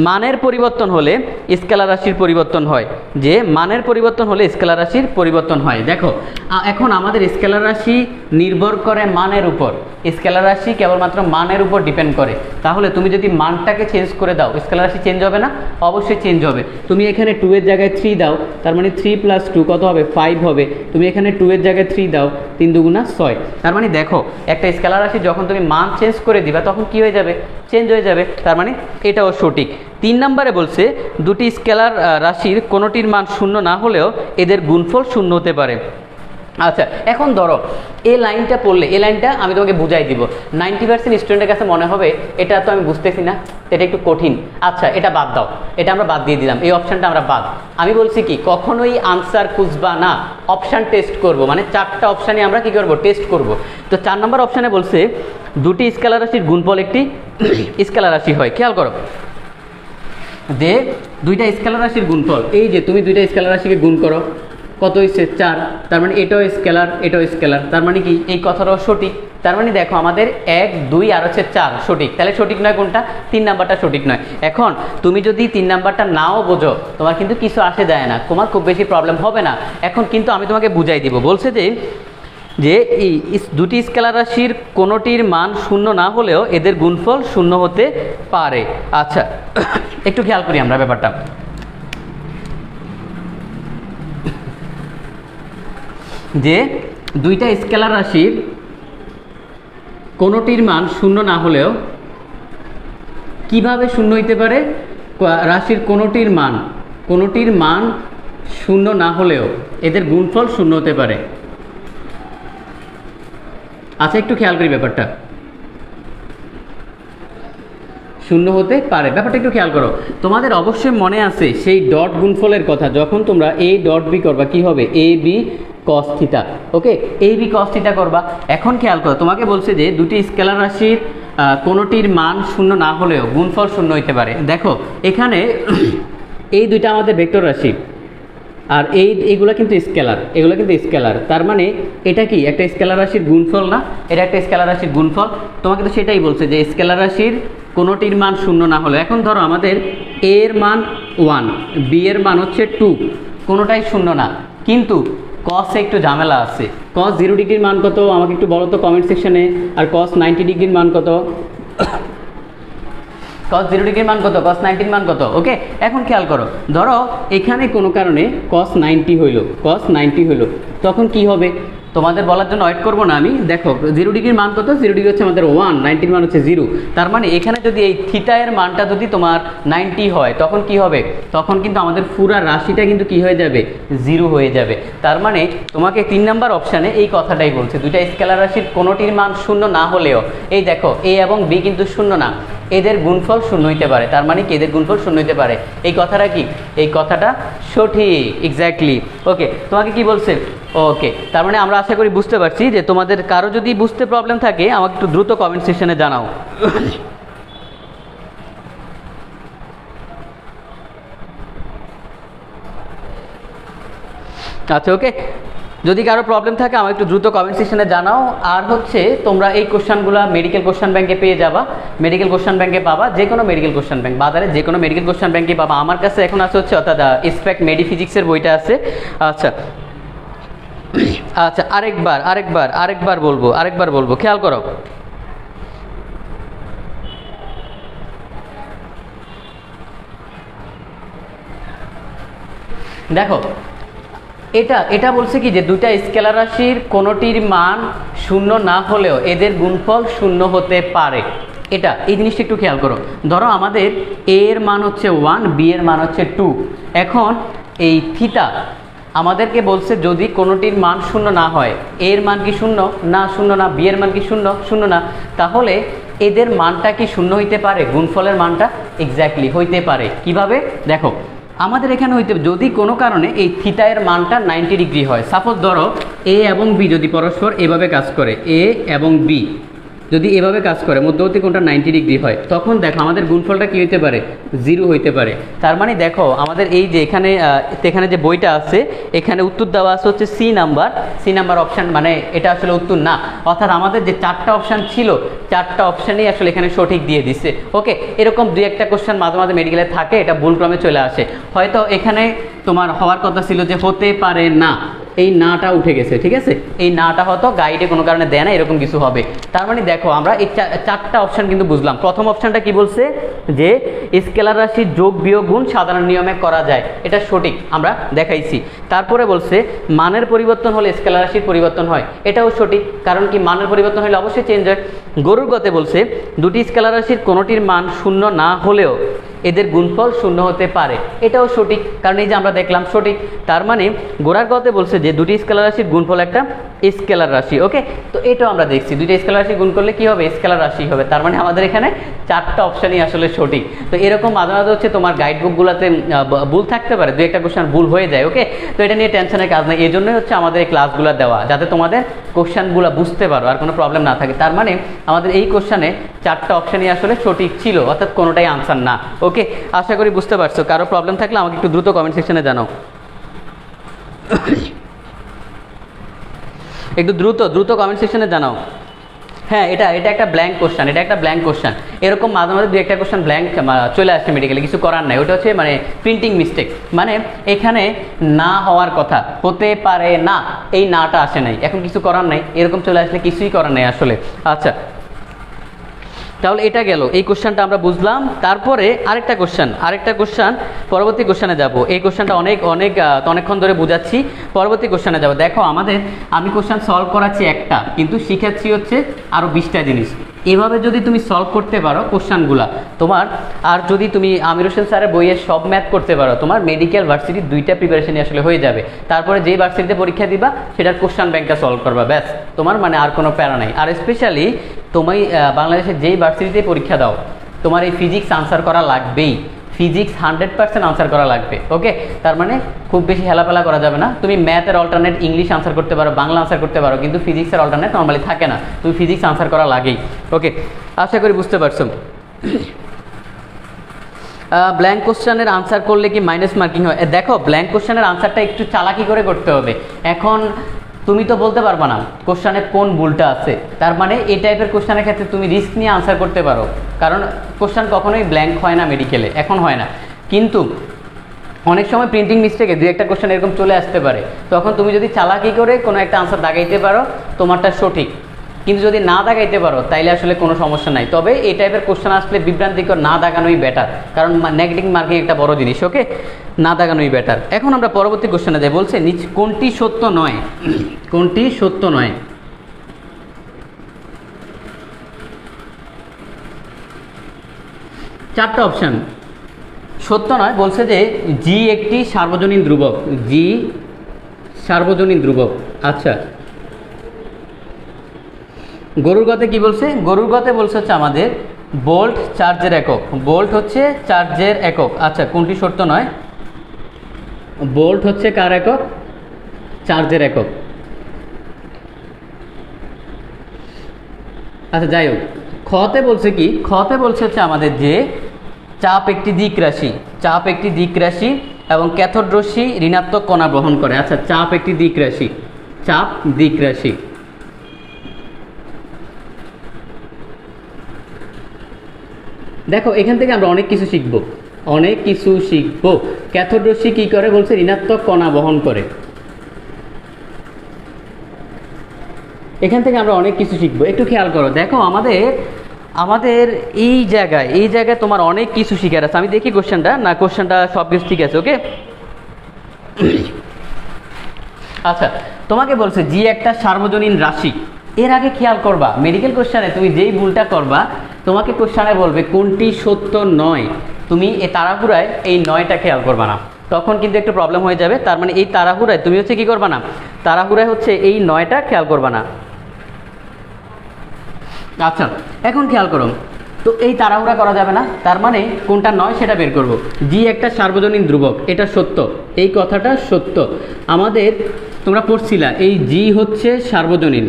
মানের পরিবর্তন হলে স্কেলার রাশির পরিবর্তন হয়, যে মানের পরিবর্তন হলে স্কেলার রাশির পরিবর্তন হয়। দেখো এখন আমাদের স্কেলার রাশি নির্ভর করে মানের উপর, স্কেলার রাশি কেবলমাত্র মানের উপর ডিপেন্ড করে। তাহলে তুমি যদি মানটাকে চেঞ্জ করে দাও স্কেলার রাশি চেঞ্জ হবে না? অবশ্যই চেঞ্জ হবে। তুমি এখানে 2 এর জায়গায় 3 দাও, তার মানে 3 + 2 কত হবে 5 হবে। তুমি এখানে 2 এর জায়গায় 3 দাও, 3 × 2 = 6। তার মানে দেখো একটা স্কেলার রাশি যখন তুমি মান চেঞ্জ করে দিবা তখন কি হয়ে যাবে, চেঞ্জ হয়ে যাবে। তার মানে এটাও সঠিক। 3 নম্বরে বলছে দুটি স্কেলার রাশির কোনোটির মান 0 না হলেও এদের গুণফল 0 হতে পারে। আচ্ছা এখন ধরো এই লাইনটা পড়লে, এই লাইনটা আমি তোমাকে বুঝাই দিব। 90% স্টুডেন্টের কাছে মনে হবে এটা তো আমি বুঝতেছি না, এটা একটু কঠিন। আচ্ছা এটা বাদ দাও, এটা আমরা বাদ দিয়ে দিলাম, এই অপশানটা আমরা বাদ। আমি বলছি কি কখনোই আনসার খুঁজবা না, অপশান টেস্ট করব, মানে 4টা অপশানে আমরা কি করব, টেস্ট করব। তো 4 নম্বর অপশানে বলছে দুটি স্কেলার রাশির গুণফল একটি স্কেলার রাশি হয়। খেয়াল করো যে দুইটা স্কেলার রাশির গুণফল, এই যে তুমি দুইটা স্কেলার রাশিকে গুণ করো, কত হয়েছে 4, তার মানে এটাও স্কেলার এটাও স্কেলার, তার মানে কি এই কথাটাও সঠিক। তার মানে দেখো আমাদের 1 2 আর হচ্ছে 4 সঠিক। তাহলে সঠিক নয় কোনটা, 3 নাম্বারটা সঠিক নয়। এখন তুমি যদি 3 নাম্বারটা নাও বোঝো তোমার কিন্তু কিছু আসে যায় না, তোমার খুব বেশি প্রবলেম হবে না। এখন কিন্তু আমি তোমাকে বুঝাই দিব। বলছে যে এই দুটি স্কেলার রাশির কোনোটির মান 0 না হলেও এদের গুণফল 0 হতে পারে। আচ্ছা একটু খেয়াল করি আমরা ব্যাপারটা। যে দুইটা স্কেলার রাশির কোনোটির মান 0 না হলেও কিভাবে 0 হইতে পারে, রাশির কোনোটির মান 0 না হলেও এদের গুণফল 0 হতে পারে। আচ্ছা একটু খেয়াল করি ব্যাপারটা, 0 হতে পারে, ব্যাপারটা একটু খেয়াল করো। তোমাদের অবশ্যই মনে আছে সেই ডট গুণফলের কথা, যখন তোমরা a · b করবা কি হবে, a b cos theta. Okay, A B cos theta করবা। এখন খেয়াল করো, তোমাকে বলছে যে দুটি স্কেলার রাশির কোনোটির মান শূন্য না হলেও গুণফল শূন্য হইতে পারে। দেখো এখানে এই দুইটা আমাদের ভেক্টর রাশি, আর এইগুলো কিন্তু স্কেলার, এগুলো কিন্তু স্কেলার। তার মানে এটা কি একটা স্কেলার রাশির গুণফল না? এটা একটা স্কেলার রাশির গুণফল। তোমাকে তো সেটাই বলছে যে স্কেলার রাশির কোনোটির মান শূন্য না হলে। এখন ধরো আমাদের এ এর মান 1, বি এর মান হচ্ছে 2, কোনোটাই শূন্য না, কিন্তু কসে একটু ঝামেলা আছে। cos 0 ডিগ্রির মান কত আমাকে একটু বলো তো কমেন্ট সেকশনে। আর cos 90 ডিগ্রির মান কত? cos 0 ডিগ্রির মান কত? cos 90 মান কত? ওকে, এখন খেয়াল করো, ধরো এখানে কোনো কারণে cos 90 হইলো, cos 90 হইলো, তখন কি হবে তোমাদের বলার জন্য ওয়েট করবো না আমি। দেখো 0 ডিগ্রির মান কত? 0 ডিগ্রি হচ্ছে আমাদের 1, 90 মান হচ্ছে 0। তার মানে এখানে যদি এই থিটা এর মানটা যদি তোমার 90 হয়, তখন কি হবে? তখন কিন্তু আমাদের পুরা রাশিটা কিন্তু কি হয়ে যাবে? 0 হয়ে যাবে। তার মানে তোমাকে 3 নাম্বার অপশানে এই কথাটাই বলছে, দুইটা স্কেলার রাশির কোনোটির মান শূন্য না হলেও, এই দেখো এ এবং বি কিন্তু শূন্য না, এদের গুণফল শূন্য হইতে পারে। তার মানে কি এদের গুণফল শূন্য হইতে পারে। এই কথাটা কি? এই কথাটা সঠিক, এক্স্যাক্টলি। ওকে, তোমাকে কি বলছে? ওকে, তার মানে আমরা আশা করি বুঝতে পারছি। যে তোমাদের কারো যদি বুঝতে প্রবলেম থাকে আমাকে একটু দ্রুত কমেন্ট সেকশনে জানাও। আচ্ছা, ওকে, যদি কারো প্রবলেম থাকে আমাকে একটু দ্রুত কমেন্ট সেকশনে জানাও। আর হচ্ছে তোমরা এই কোশ্চেনগুলো মেডিকেল কোশ্চেন ব্যাংকে পেয়ে যাবা, মেডিকেল কোশ্চেন ব্যাংকে পাবা, যে কোনো মেডিকেল কোশ্চেন ব্যাংক, বাজারে যে কোনো মেডিকেল কোশ্চেন ব্যাংকে পাবা। আমার কাছে এখন আছে হচ্ছে অর্থাৎ স্পেক্ট মেডিফিজিক্সের বইটা আছে। আচ্ছা আচ্ছা, আরেকবার বলবো, খেয়াল করো। দেখো এটা বলছে কি যে দুইটা স্কেলার রাশির কোনোটির মান শূন্য না হলেও এদের গুণফল শূন্য হতে পারে। এই জিনিসটা একটু খেয়াল করো। ধরো আমাদের এ এর মান হচ্ছে 1, বি এর মান হচ্ছে 2। এখন এই থিটা আমাদেরকে বলছে যদি কোনোটির মান শূন্য না হয়, এ এর মান কি শূন্য? না, শূন্য না। বি এর মান কি শূন্য? শূন্য না। তাহলে এদের মানটা কি শূন্য হইতে পারে? গুণফলের মানটা এক্স্যাক্টলি হইতে পারে। কিভাবে? দেখো আমাদের এখানে হইতে যদি কোনো কারণে এই থিটা এর মানটা 90 ডিগ্রি হয়, সাপোজ ধরো এ এবং বি যদি পরস্পর এভাবে কাজ করে, এ এবং বি যদি এভাবে কাজ করে, মধ্যবর্তী কোণটা 90 ডিগ্রি হয়, তখন দেখো আমাদের গুণফলটা কি হইতে পারে? 0 হইতে পারে। তার মানে দেখো আমাদের এই যে এখানে যে বইটা আছে, এখানে উত্তর দেওয়া আছে হচ্ছে সি নাম্বার অপশান, মানে এটা আসলে উত্তর না। অর্থাৎ আমাদের যে 4টা অপশান ছিল, 4টা অপশানই আসলে এখানে সঠিক দিয়ে দিচ্ছে। ওকে, এরকম 2-1টা কোশ্চেন মাঝে মাঝে মেডিকেলে থাকে, এটা ভুলক্রমে চলে আসে। হয়তো এখানে তোমার হওয়ার কথা ছিল যে হতে পারে না, এই নাটা উঠে গেছে, ঠিক আছে? এই নাটা হয়তো গাইডে কোনো কারণে দেয় না, এরকম কিছু হবে। তার মানে দেখো আমরা এই 4টা অপশান কিন্তু বুঝলাম। প্রথম অপশানটা কি বলছে? যে স্কেলার রাশির যোগ বিয়োগ গুণ সাধারণ নিয়মে করা যায়, এটা সঠিক, আমরা দেখাইছি। তারপরে বলছে মানের পরিবর্তন হলে স্কেলার রাশির পরিবর্তন হয়, এটাও সঠিক, কারণ কি মানের পরিবর্তন হলে অবশ্যই চেঞ্জ হয়। গরুর গতে বলছে দুটি স্কেলার রাশির কোনোটির মান শূন্য না হলেও এদের গুণফল শূন্য হতে পারে, এটাও সঠিক, কারণ এই যে আমরা দেখলাম সঠিক। তার মানে গোড়ার গতে বলছে যে দুটি স্কেলার রাশির গুণফল একটা স্কেলার রাশি। ওকে, তো এটাও আমরা দেখছি, দুইটা স্কেলার রাশি গুণ করলে কি হবে? স্কেলার রাশি হবে। তার মানে আমাদের এখানে 4টা অপশানই আসলে সঠিক। তো এরকম মাঝে মাঝে হচ্ছে তোমার গাইড বুকগুলোতে ভুল থাকতে পারে, 2-1টা কোশ্চেন ভুল হয়ে যায়। ওকে, তো এটা নিয়ে টেনশনের কাজ নেই, এই জন্যই হচ্ছে আমাদের এই ক্লাসগুলো দেওয়া, যাতে তোমাদের কোশ্চেনগুলো বুঝতে পারো আর কোনো প্রবলেম না থাকে। তার মানে আমাদের এই কোশ্চেনে 4টা অপশানই আসলে সঠিক ছিল, অর্থাৎ কোনোটাই আনসার না। ওকে, আশা করি বুঝতে পারছো। কারো প্রবলেম থাকলে আমাকে একটু দ্রুত কমেন্ট সেকশনে জানাও, একটু দ্রুত কমেন্ট সেকশনে জানাও। হ্যাঁ, এটা একটা ব্ল্যাঙ্ক কোশ্চেন, এরকম মাঝে মাঝে 2-1টা কোশ্চেন ব্ল্যাঙ্ক চলে আসছে মেডিকেলে, কিছু করার নাই। ওটা হচ্ছে মানে প্রিন্টিং মিস্টেক, মানে এখানে না হওয়ার কথা হতে পারে না, এই নাটা আসে নাই, এখন কিছু করার নাই, এরকম চলে আসলে কিছুই করার নাই আসলে। আচ্ছা, তাহলে এটা গেল, এই কোশ্চেনটা আমরা বুঝলাম। তারপরে আরেকটা কোশ্চেন পরবর্তী কোশ্চেনে যাব। এই কোশ্চেনটা অনেকক্ষণ ধরে বুঝাচ্ছি, পরবর্তী কোশ্চেনে যাব। দেখো আমি কোশ্চেন সলভ করাচ্ছি একটা, কিন্তু শিখাচ্ছি হচ্ছে আরও 20টা জিনিস। এভাবে যদি তুমি সলভ করতে পারো কোশ্চেনগুলা তোমার, আর যদি তুমি আমির হোসেন স্যারের বইয়ের সব ম্যাথ করতে পারো, তোমার মেডিকেল ভার্সিটির 2টা প্রিপারেশনই আসলে হয়ে যাবে। তারপরে যেই ভার্সিটিতে পরীক্ষা দিবা সেটার কোশ্চেন ব্যাংকটা সলভ করবা, ব্যাস, তোমার মানে আর কোনো প্যারা নাই। আর স্পেশালি তুমি বাংলাদেশের যেই ভার্সিটিতে পরীক্ষা দাও, তোমার এই ফিজিক্স আনসার করা লাগবেই। ফিজিক্স 100% আনসার করা লাগবে। ওকে, তার মানে খুব বেশি হেলাফেলা করা যাবে না। তুমি ম্যাথের অল্টারনেট ইংলিশ আনসার করতে পারো, বাংলা আনসার করতে পারো, কিন্তু ফিজিক্সের অল্টারনেট নর্মালি থাকে না। তুমি ফিজিক্স আনসার করা লাগেই। ওকে, আশা করি বুঝতে পারছো। ব্ল্যাঙ্ক কোশ্চেনের আনসার করলে কি মাইনাস মার্কিং হয়? দেখো, ব্ল্যাঙ্ক কোশ্চেনের আনসারটা একটু চালাকি করে করতে হবে। এখন তুমি তো বলতে পারবা না কোশ্চেনে কোন ভুলটা আছে, তার মানে এই টাইপের কোশ্চেনের ক্ষেত্রে তুমি রিস্ক নিয়ে আনসার করতে পারো, কারণ কোশ্চেন কখনোই ব্ল্যাঙ্ক হয় না মেডিকেলে, এখন হয় না। কিন্তু অনেক সময় প্রিন্টিং মিস্টেকে দু একটা কোশ্চেন এরকম চলে আসতে পারে, তখন তুমি যদি চালাকি করে কোনো একটা আনসার দাগাইতে পারো তোমারটা সঠিক, কিন্তু যদি না দাগাইতে পারো তাইলে আসলে কোনো সমস্যা নাই। তবে এই টাইপের কোশ্চেন আসলে বিভ্রান্তিকর না দাগানোই বেটার, কারণ নেগেটিভ মার্কিং একটা বড় জিনিস। ওকে, না দাগানোই বেটার। এখন আমরা পরবর্তী কোশ্চেনে যাই। বলছে কোনটি সত্য নয়? কোনটি সত্য নয়? চারটা অপশান। সত্য নয় বলছে যে জি একটি সার্বজনীন ধ্রুবক। জি সার্বজনীন ধ্রুবক। আচ্ছা, গরুর গতে কি বলছে? গরুর গতে বলছে হচ্ছে আমাদের ভোল্ট চার্জের একক। ভোল্ট হচ্ছে চার্জের একক। আচ্ছা, কোনটি সত্য নয়? ভোল্ট হচ্ছে কার একক? চার্জের একক। আচ্ছা, যাই হোক, খতে বলছে কি? খতে বলছে হচ্ছে আমাদের যে চাপ একটি দিক রাশি। চাপ একটি দিক রাশি এবং ক্যাথোড রশ্মি ঋণাত্মক কণা বহন করে। আচ্ছা, চাপ একটি দিক রাশি। চাপ দিক রাশি। দেখো, এখান থেকে আমরা অনেক কিছু শিখব, অনেক কিছু শিখব। ক্যাথোড রশ্মি কী করে? বলছে ঋণাত্মক কণা বহন করে। এখান থেকে আমরা অনেক কিছু শিখব, একটু খেয়াল করো। দেখো, আমাদের এই জায়গায় তোমার অনেক কিছু শিখার আছে। আমি দেখি কোশ্চেনটা সব কিছু ঠিক আছে। ওকে, আচ্ছা, তোমাকে বলছে জি একটা সার্বজনীন রাশি। এর আগে খেয়াল করবা, মেডিকেল কোশ্চেনে তুমি যেই ভুলটা করবা, তোমাকে কোশ্চেনে বলবে কোনটি সত্য নয়, তুমি এই তাড়াহুড়ায় এই নয়টা খেয়াল করবা না, তখন কিন্তু একটু প্রবলেম হয়ে যাবে। তার মানে এই তাড়াহুড়ায় তুমি হচ্ছে কি করবা না? তাড়াহুড়ায় হচ্ছে এই নয়টা খেয়াল করবা না। আচ্ছা, এখন খেয়াল করো তো, এই তাড়াহুড়া করা যাবে না, তার মানে কোনটা নয় সেটা বের করব। জি একটা সার্বজনীন ধ্রুবক, এটা সত্য, এই কথাটা সত্য। আমাদের তোমরা পড়ছিলা এই জি হচ্ছে সার্বজনীন,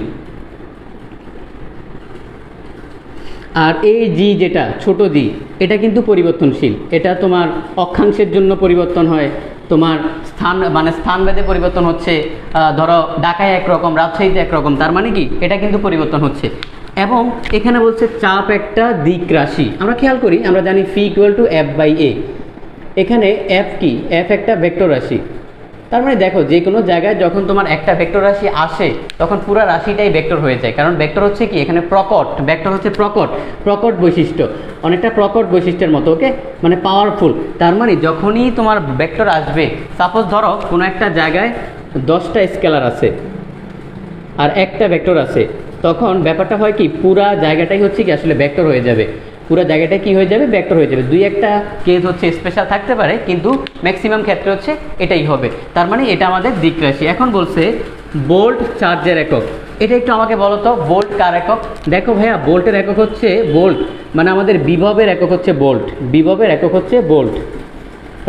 আর এই জি যেটা ছোট জি, এটা কিন্তু পরিবর্তনশীল। এটা তোমার অক্ষাংশের জন্য পরিবর্তন হয়, তোমার স্থানভেদে পরিবর্তন হচ্ছে। ধরো ঢাকায় একরকম, রাজশাহীতে একরকম, তার মানে কি এটা কিন্তু পরিবর্তন হচ্ছে। এবং এখানে বলছে চাপ একটা দিক রাশি। আমরা খেয়াল করি, আমরা জানি ফি ইকুয়াল টু এফ বাই এ। এখানে এফ কি? এফ একটা ভেক্টর রাশি। তার মানে দেখো, যে কোনো জায়গায় যখন তোমার একটা ভেক্টর রাশি আসে তখন পুরো রাশিটাই ভেক্টর হয়ে যায়, কারণ ভেক্টর হচ্ছে কি এখানে প্রকট। ভেক্টর হচ্ছে প্রকট বৈশিষ্ট্য, অনেকটা প্রকট বৈশিষ্ট্যের মতো। ওকে, মানে পাওয়ারফুল। তার মানে যখনই তোমার ভেক্টর আসবে, সাপোজ ধরো কোনো একটা জায়গায় 10টা স্কেলার আছে আর একটা ভেক্টর আছে, তখন ব্যাপারটা হয় কি পুরা জায়গাটাই হচ্ছে কি আসলে ভেক্টর হয়ে যাবে। পুরো জায়গাটা কি হয়ে যাবে? ভেক্টর হয়ে যাবে। দুই একটা কেস হচ্ছে স্পেশাল থাকতে পারে, কিন্তু ম্যাক্সিমাম ক্ষেত্রে হচ্ছে এটাই হবে। তার মানে এটা আমাদের দিক রাশি। এখন বলছে ভোল্ট চার্জের একক। এটা একটু আমাকে বলো তো, ভোল্ট কার একক? দেখো ভাইয়া, ভোল্টের একক হচ্ছে ভোল্ট, মানে আমাদের বিভবের একক হচ্ছে ভোল্ট। বিভবের একক হচ্ছে ভোল্ট।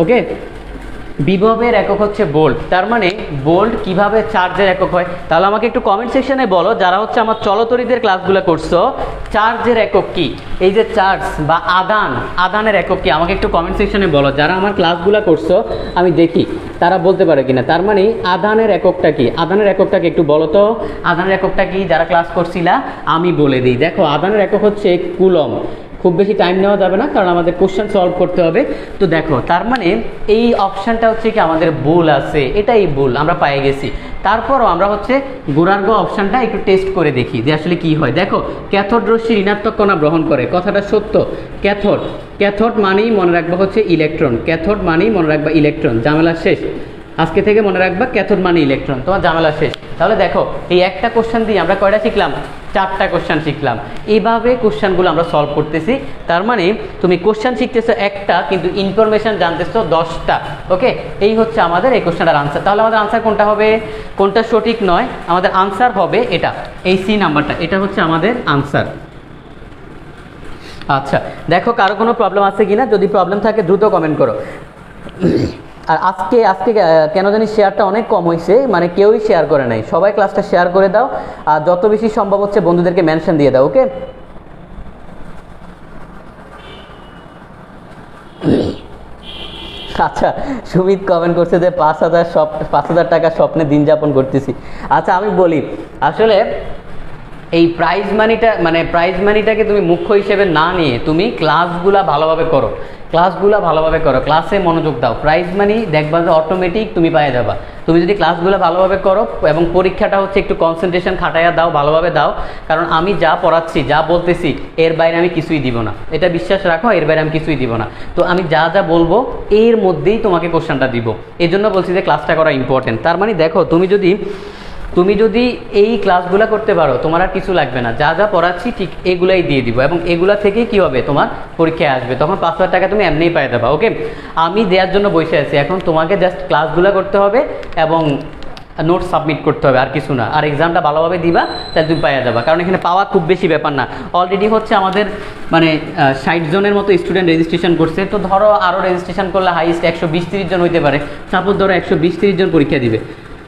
ওকে, বিভবের একক হচ্ছে ভোল্ট। তার মানে ভোল্ট কিভাবে চার্জের একক হয়? তাহলে আমাকে একটু কমেন্ট সেকশনে বলো, যারা হচ্ছে আমার চলতরিদের ক্লাসগুলো করছো, চার্জের একক কি? এই যে চার্জ বা আদানের একক কি? আমাকে একটু কমেন্ট সেকশনে বলো, যারা আমার ক্লাসগুলো করছো আমি দেখি তারা বলতে পারে কিনা। তার মানে আদানের এককটা কি? আদানের এককটাকে একটু বলো তো, আদানের এককটা কি? যারা ক্লাস করছিলা আমি বলে দিই। দেখো, আদানের একক হচ্ছে কুলম। খুব বেশি টাইম নেওয়া যাবে না, কারণ আমাদের কোশ্চেন সলভ করতে হবে। তো দেখো, তার মানে এই অপশানটা হচ্ছে কি আমাদের ভুল আছে, এটাই ভুল, আমরা পেয়ে গেছি। তারপরও আমরা হচ্ছে গোড়ার গ অপশানটা একটু টেস্ট করে দেখি যে আসলে কি হয়। দেখো, ক্যাথোড রশ্মি ঋণাত্মক কণা গ্রহণ করে, কথাটা সত্য। ক্যাথোড মানেই মনে রাখবা হচ্ছে ইলেকট্রন। ক্যাথোড মানেই মনে রাখবা ইলেকট্রন। ঝামেলা শেষ, আজকে থেকে মনে রাখবা ক্যাথোড মানে ইলেকট্রন, তোমার ঝামেলা শেষ। তাহলে দেখো, এই একটা কোশ্চেন দিয়ে আমরা কয়টা শিখলাম? 4টা কোশ্চেন শিখলাম। এইভাবে কোশ্চেনগুলো আমরা সলভ করতেছি। তার মানে তুমি কোশ্চেন শিখতেছো একটা, কিন্তু ইনফরমেশন জানতেছো 10টা। ওকে, এই হচ্ছে আমাদের এই কোশ্চেনটার আনসার। তাহলে আমাদের আনসার কোনটা হবে? কোনটা সঠিক নয়? আমাদের আনসার হবে এটা, এই সি নাম্বারটা, এটা হচ্ছে আমাদের আনসার। আচ্ছা, দেখো কারো কোনো প্রবলেম আছে কিনা, যদি প্রবলেম থাকে দ্রুত কমেন্ট করো। আর আজকে আজকে কেন জানি শেয়ারটা অনেক কম হয়েছে, মানে কেউই শেয়ার করে নাই। সবাই ক্লাসটা শেয়ার করে দাও, আর যত বেশি সম্ভব হচ্ছে বন্ধুদেরকে মেনশন দিয়ে দাও, ওকে? আচ্ছা, সুমিত কমেন্ট করছে যে 5,000 টাকা স্বপ্নে দিন যাপন করতেছি। আচ্ছা আমি বলি, আসলে এই প্রাইজ মানিটাকে তুমি মুখ্য হিসেবে না নিয়ে তুমি ক্লাসগুলা ভালোভাবে করো, ক্লাসে মনোযোগ দাও। প্রাইজ মানি দেখবা যে অটোমেটিক তুমি পেয়ে যাবা। তুমি যদি ক্লাসগুলো ভালোভাবে করো এবং পরীক্ষাটা হচ্ছে একটু কনসেন্ট্রেশন খাটাইয়া দাও, ভালোভাবে দাও, কারণ আমি যা পড়াচ্ছি, যা বলতেছি, এর বাইরে আমি কিছুই দিব না, এটা বিশ্বাস রাখো, এর বাইরে আমি কিছুই দিব না। তো আমি যা যা বলবো এর মধ্যেই তোমাকে কোশ্চেনটা দিব, এই জন্য বলছি যে ক্লাসটা করা ইম্পর্টেন্ট। তার মানে দেখো, তুমি যদি এই ক্লাসগুলো করতে পারো, তোমার আর কিছু লাগবে না, যা যা পড়াচ্ছি ঠিক এগুলাই দিয়ে দিব, এবং এগুলা থেকেই কি হবে, তোমার পরীক্ষায় আসবে, তখন 5,000 টাকা তুমি এমনিই পেয়ে যাবা, ওকে? আমি দেওয়ার জন্য বসে আছি, এখন তোমাকে জাস্ট ক্লাসগুলো করতে হবে এবং নোট সাবমিট করতে হবে, আর কিছু না। আর এক্সামটা ভালোভাবে দিবা, তাহলে তুমি পেয়ে যাবা, কারণ এখানে পাওয়া খুব বেশি ব্যাপার না। অলরেডি হচ্ছে আমাদের মানে 60 জনের মতো স্টুডেন্ট রেজিস্ট্রেশন করছে। তো ধরো আরও রেজিস্ট্রেশন করলে হাইস্ট 120-30 জন হইতে পারে। সাপোজ ধরো 120-30 জন পরীক্ষা দিবে।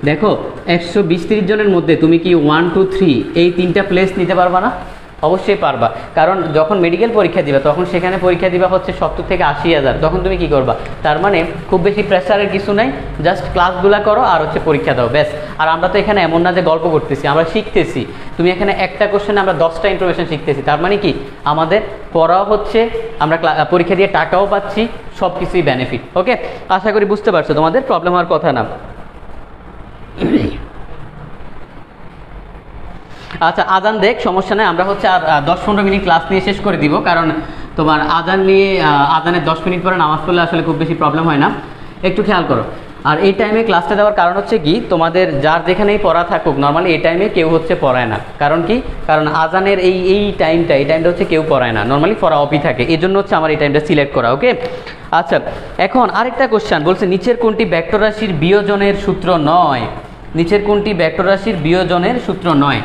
দেখো 120-30 জনের মধ্যে তুমি কি 1, 2, 3 এই 3টা প্লেস নিতে পারবা না? অবশ্যই পারবা, কারণ যখন মেডিকেল পরীক্ষা দিবা তখন সেখানে পরীক্ষা দিবা হচ্ছে 70 থেকে 80,000, তখন তুমি কি করবা? তার মানে খুব বেশি প্রেশারের কিছু নাই, জাস্ট ক্লাসগুলো করো আর হচ্ছে পরীক্ষা দাও, ব্যাস। আর আমরা তো এখানে এমন না যে গল্প করতেছি, আমরা শিখতেছি। তুমি এখানে একটা কোশ্চেনে আমরা 10টা ইনফরমেশন শিখতেছি, তার মানে কি আমাদের পড়াও হচ্ছে, আমরা পরীক্ষা দিয়ে টাকাও পাচ্ছি, সব কিছুই বেনিফিট, ওকে? আশা করি বুঝতে পারছো, তোমাদের প্রবলেম হওয়ার কথা না। আচ্ছা, আজান দেখ, সমস্যা নেই, আমরা হচ্ছে আর 10-15 মিনিট ক্লাস নিয়ে শেষ করে দিব, কারণ তোমার আজান নিয়ে আজানের 10 মিনিট পরে নামাজ পড়লে আসলে খুব বেশি প্রবলেম হয় না, একটু খেয়াল করো। আর এই টাইমে ক্লাসটা দেওয়ার কারণ হচ্ছে কি, তোমাদের যার যেখানেই পড়া থাকুক, নর্মালি এই টাইমে কেউ হচ্ছে পড়ায় না। কারণ কি? কারণ আজানের এই টাইমটা হচ্ছে কেউ পড়ায় না, নর্মালি পড়া অফই থাকে, এই জন্য হচ্ছে আমার এই টাইমটা সিলেক্ট করা, ওকে? আচ্ছা, এখন আরেকটা কোশ্চেন বলছে, নিচের কোনটি ভেক্টর রাশির বিয়োজনের সূত্র নয়? নিচের কোনটি ভেক্টর রাশির বিয়োজনের সূত্র নয়?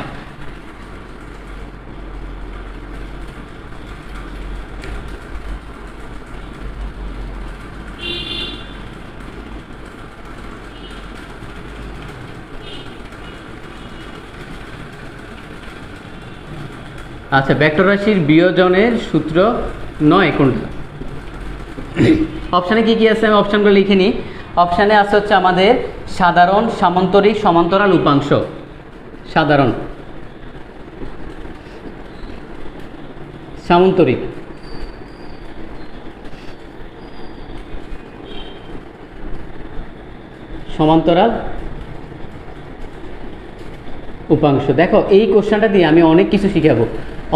আচ্ছা, ভেক্টর রাশির বিয়োজনের সূত্র নয় কোনটা? অপশানে কি কি আছে আমি অপশানগুলো লিখে নিই। অপশানে আছে হচ্ছে আমাদের সাধারণ, সামান্তরিক, সমান্তরাল, উপাংশ। সাধারণ, সামান্তরিক, সমান্তরাল, উপাংশ। দেখো এই কোশ্চেনটা দিয়ে আমি অনেক কিছু শিখাবো,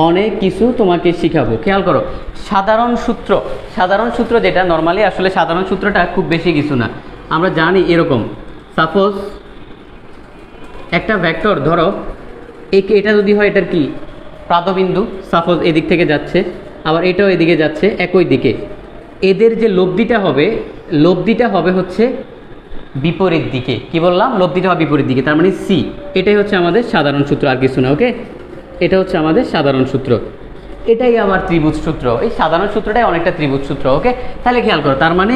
অনেক কিছু তোমাকে শিখাবো। খেয়াল করো, সাধারণ সূত্র যেটা নর্মালি, আসলে সাধারণ সূত্রটা খুব বেশি কিছু না, আমরা জানি এরকম। সাপোজ একটা ভেক্টর, ধরো এটা যদি হয়, এটার কি প্রান্তবিন্দু, সাপোজ এদিক থেকে যাচ্ছে, আবার এটাও এদিকে যাচ্ছে একই দিকে, এদের যে লব্ধিটা হবে হচ্ছে বিপরীত দিকে। কি বললাম? লব্ধিটা হবে বিপরীত দিকে, তার মানে সি। এটাই হচ্ছে আমাদের সাধারণ সূত্র, আর কিছু না, ওকে? এটা হচ্ছে আমাদের সাধারণ সূত্র, এটাই আমার ত্রিভুজ সূত্র। এই সাধারণ সূত্রটাই অনেকটা ত্রিভুজ সূত্র, ওকে? তাহলে খেয়াল করো, তার মানে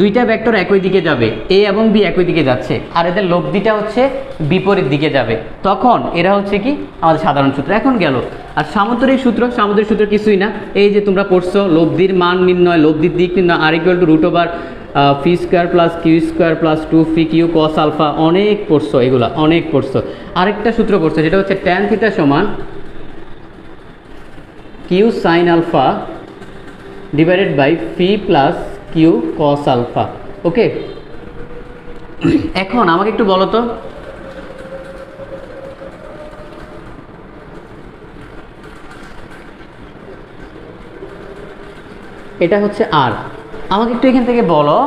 দুইটা ভেক্টর একই দিকে যাবে, এ এবং বি একই দিকে যাচ্ছে, আর এদের লব্ধিটা হচ্ছে বিপরীত দিকে যাবে, তখন এরা হচ্ছে কি আমাদের সাধারণ সূত্র। এখন গেল আর সামান্তরিক সূত্র কিছুই না, এই যে তোমরা পড়ছো, লব্ধির মান নির্ণয়, লব্ধির দিক নির্ণয়, R equal to root over P square plus Q square plus 2 P Q cos alpha, অনেক পড়ছো, এগুলা অনেক পড়ছো। আরেকটা সূত্র পড়ছো, যেটা হচ্ছে ট্যান থিটা সমান Q sine alpha divided by P plus Q cos alpha, okay? এখন আমাকে একটু বলো তো, এটা হচ্ছে আর, আমাকে একটু এখান থেকে বলো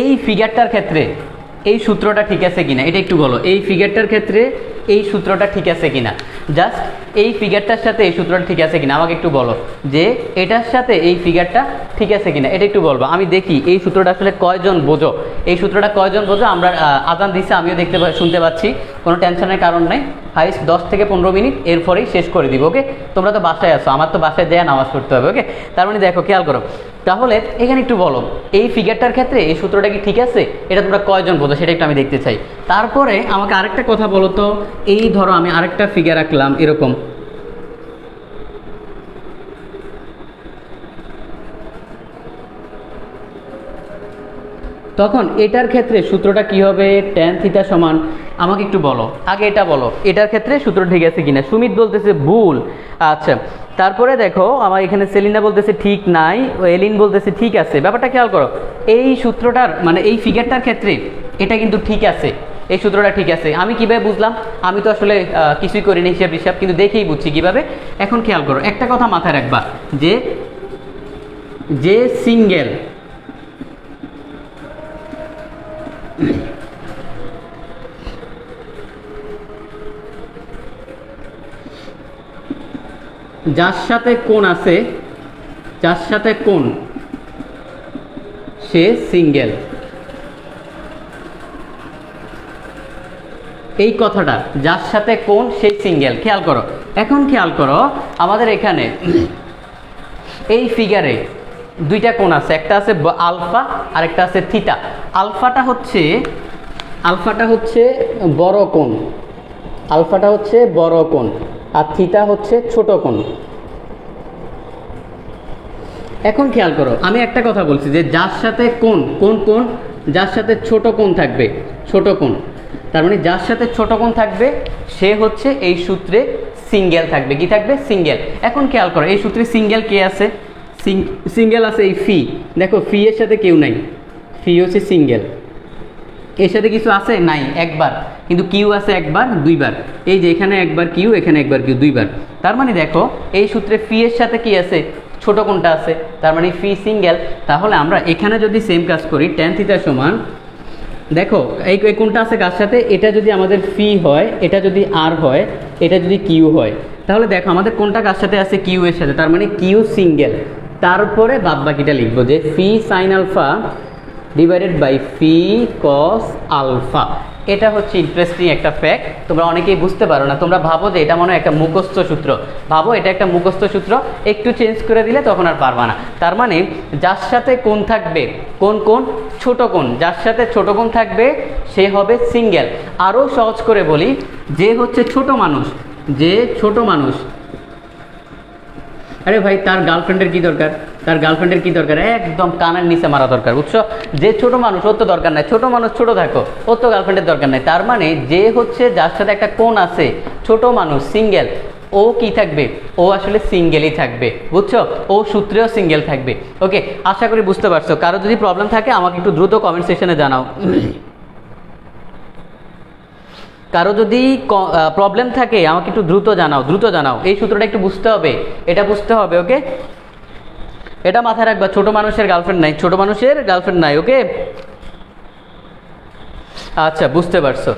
এই ফিগারটার ক্ষেত্রে এই সূত্রটা ঠিক আছে কিনা, এটা একটু বলো। এই ফিগারটার ক্ষেত্রে এই সূত্রটা ঠিক আছে কিনা, জাস্ট এই ফিগারটার সাথে এই সূত্রটা ঠিক আছে কিনা আমাকে একটু বলো যে এটার সাথে এই ফিগারটা ঠিক আছে কিনা, এটা একটু বলবো। আমি দেখি এই সূত্রটা আসলে কয়জন বোঝো, এই সূত্রটা কয়জন বোঝো। আমরা আজান দিচ্ছে, আমিও শুনতে পাচ্ছি, কোনো টেনশনের কারণ নেই। হাইস্ট 10 থেকে 15 মিনিট, এরপরেই শেষ করে দিব। ওকে, তোমরা তো বাসায় আসো, আমার তো বাসায় দেয়া নামাজ পড়তে হবে। ওকে, তার মানে দেখো খেয়াল করো, তাহলে এখানে একটু বলো এই ফিগারটার ক্ষেত্রে এই সূত্রটা কি ঠিক আছে, এটা তোমরা কয়জন বোঝো সেটা একটু আমি দেখতে চাই। তারপরে আমাকে আরেকটা কথা বলো তো, এই ধরো আমি আরেকটা ফিগার আঁকলাম এরকম, তখন এটার ক্ষেত্রে সূত্রটা কি হবে, tan থিটা সমান, আমাকে একটু বলো আগে এটা বলো, এটার ক্ষেত্রে সূত্র ঠিক আছে কিনা। সুমিত বলতেছে ভুল। আচ্ছা, তারপরে দেখো আমার এখানে সেলিনা বলতেছে ঠিক নাই, ও এলিন বলতেছে ঠিক আছে। ব্যাপারটা খেয়াল করো, এই সূত্রটার মানে এই ফিগারটার ক্ষেত্রে এটা কিন্তু ঠিক আছে, এই সূত্রটা ঠিক আছে। আমি কিভাবে বুঝলাম, আমি তো আসলে কিছুই করিনি হিসাব, কিন্তু দেখেই বুঝছি কিভাবে। এখন খেয়াল করো, একটা কথা মাথায় রাখবা যে সিঙ্গেল যার সাথে কোণ আছে, যার সাথে কোণ সে সিঙ্গেল, এই কথাটা যার সাথে কোণ সে সিঙ্গেল, খেয়াল করো। এখন খেয়াল করো আমাদের এখানে এই ফিগারে দুইটা কোণ আছে, একটা আছে আলফা আর একটা আছে থিটা। আলফাটা হচ্ছে বড় কোণ, আলফাটা হচ্ছে বড় কোণ আর থিটা হচ্ছে ছোট কোণ। এখন খেয়াল করো, আমি একটা কথা বলছি যে যার সাথে কোণ যার সাথে ছোট কোণ থাকবে, ছোট কোণ, তার মানে যার সাথে ছোট কোণ থাকবে সে হচ্ছে এই সূত্রে সিঙ্গেল থাকবে। কি থাকবে? সিঙ্গেল। এখন খেয়াল করো এই সূত্রে সিঙ্গেল কে আছে, সিঙ্গেল আছে এই ফি। দেখো ফি এর সাথে কেউ নাই, ফি হচ্ছে সিঙ্গেল, এর সাথে কিছু আছে নাই একবার, কিন্তু কিউ আছে একবার দুইবার, এই যে এখানে একবার কিউ, এখানে একবার কিউ, দুইবার। তার মানে দেখো এই সূত্রে ফি এর সাথে কি আছে, ছোট কোণটা আছে, তার মানে ফি সিঙ্গেল। তাহলে আমরা এখানে যদি সেম কাজ করি, tan থিটা সমান, দেখো এই কোণটা আছে কার সাথে, এটা যদি আমাদের ফি হয়, এটা যদি আর হয়, এটা যদি কিউ হয়, তাহলে দেখো আমাদের কোণটা কার সাথে আছে, কিউ এর সাথে, তার মানে কিউ সিঙ্গেল। তারপরে বাদ বাকিটা লিখবো যে P sine alpha divided by P cos alpha. এটা হচ্ছে ইন্টারেস্টিং একটা ফ্যাক্ট, তোমরা অনেকেই বুঝতে পারো না, তোমরা ভাবো যে এটা মনে হয় একটা মুখস্থ সূত্র, ভাবো এটা একটা মুখস্থ সূত্র, একটু চেঞ্জ করে দিলে তখন আর পারবা না। তার মানে যার সাথে কোণ থাকবে, কোণ ছোট কোণ, যার সাথে ছোট কোণ থাকবে সে হবে সিঙ্গেল। আরও সহজ করে বলি, যে হচ্ছে ছোট মানুষ, যে ছোট মানুষ, আরে ভাই তার গার্লফ্রেন্ডের কি দরকার, তার গার্লফ্রেন্ডের কি দরকার, একদম কানের নিচে মারা দরকার, বুঝছো? যে ছোট মানুষ ওর তো দরকার নাই, ছোট মানুষ ছোট থাকো, ওর তো গার্লফ্রেন্ডের দরকার নাই। তার মানে যে হচ্ছে যার সাথে একটা কোণ আছে, ছোট মানুষ সিঙ্গেল, ও কি থাকবে, ও আসলে সিঙ্গেলই থাকবে, বুঝছো? ও সূত্রেও সিঙ্গেল থাকবে। ওকে, আশা করি বুঝতে পারছো। কারো যদি প্রবলেম থাকে আমাকে একটু দ্রুত কমেন্ট সেকশনে জানাও। কারো যদি প্রবলেম থাকে আমাকে একটু দ্রুত জানাও। এই সূত্রটা একটু বুঝতে হবে, এটা বুঝতে হবে। ওকে, এটা মাথায় রাখবা, ছোট মানুষের গার্লফ্রেন্ড নাই, ছোট মানুষের গার্লফ্রেন্ড নাই। ওকে, আচ্ছা বুঝতে পারছো।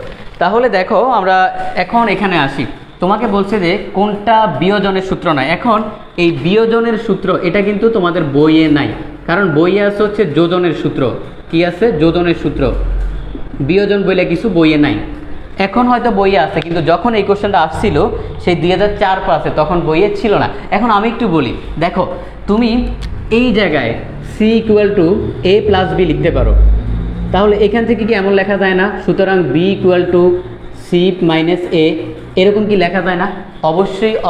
তাহলে দেখো আমরা এখন এখানে আসি, তোমাকে বলছে যে কোনটা বিয়োজনের সূত্র নাই। এখন এই বিয়োজনের সূত্র এটা কিন্তু তোমাদের বইয়ে নাই, কারণ বইয়ে আছে হচ্ছে যোজনের সূত্র। কি আছে? যোজনের সূত্র। বিয়োজন বলে কিছু বইয়ে নাই। এখন হয়তো বইয়ে আছে, কিন্তু যখন এই কোশ্চেনটা আসছিল সেই 2004-5 তখন বইয়ে ছিল না। এখন আমি একটু বলি, দেখো তুমি এই জায়গায় C equal to A plus B লিখতে পারো, তাহলে এখান থেকে কি এমন লেখা যায় না? সুতরাং B equal to C minus A, এরকম কি লেখা যায় না?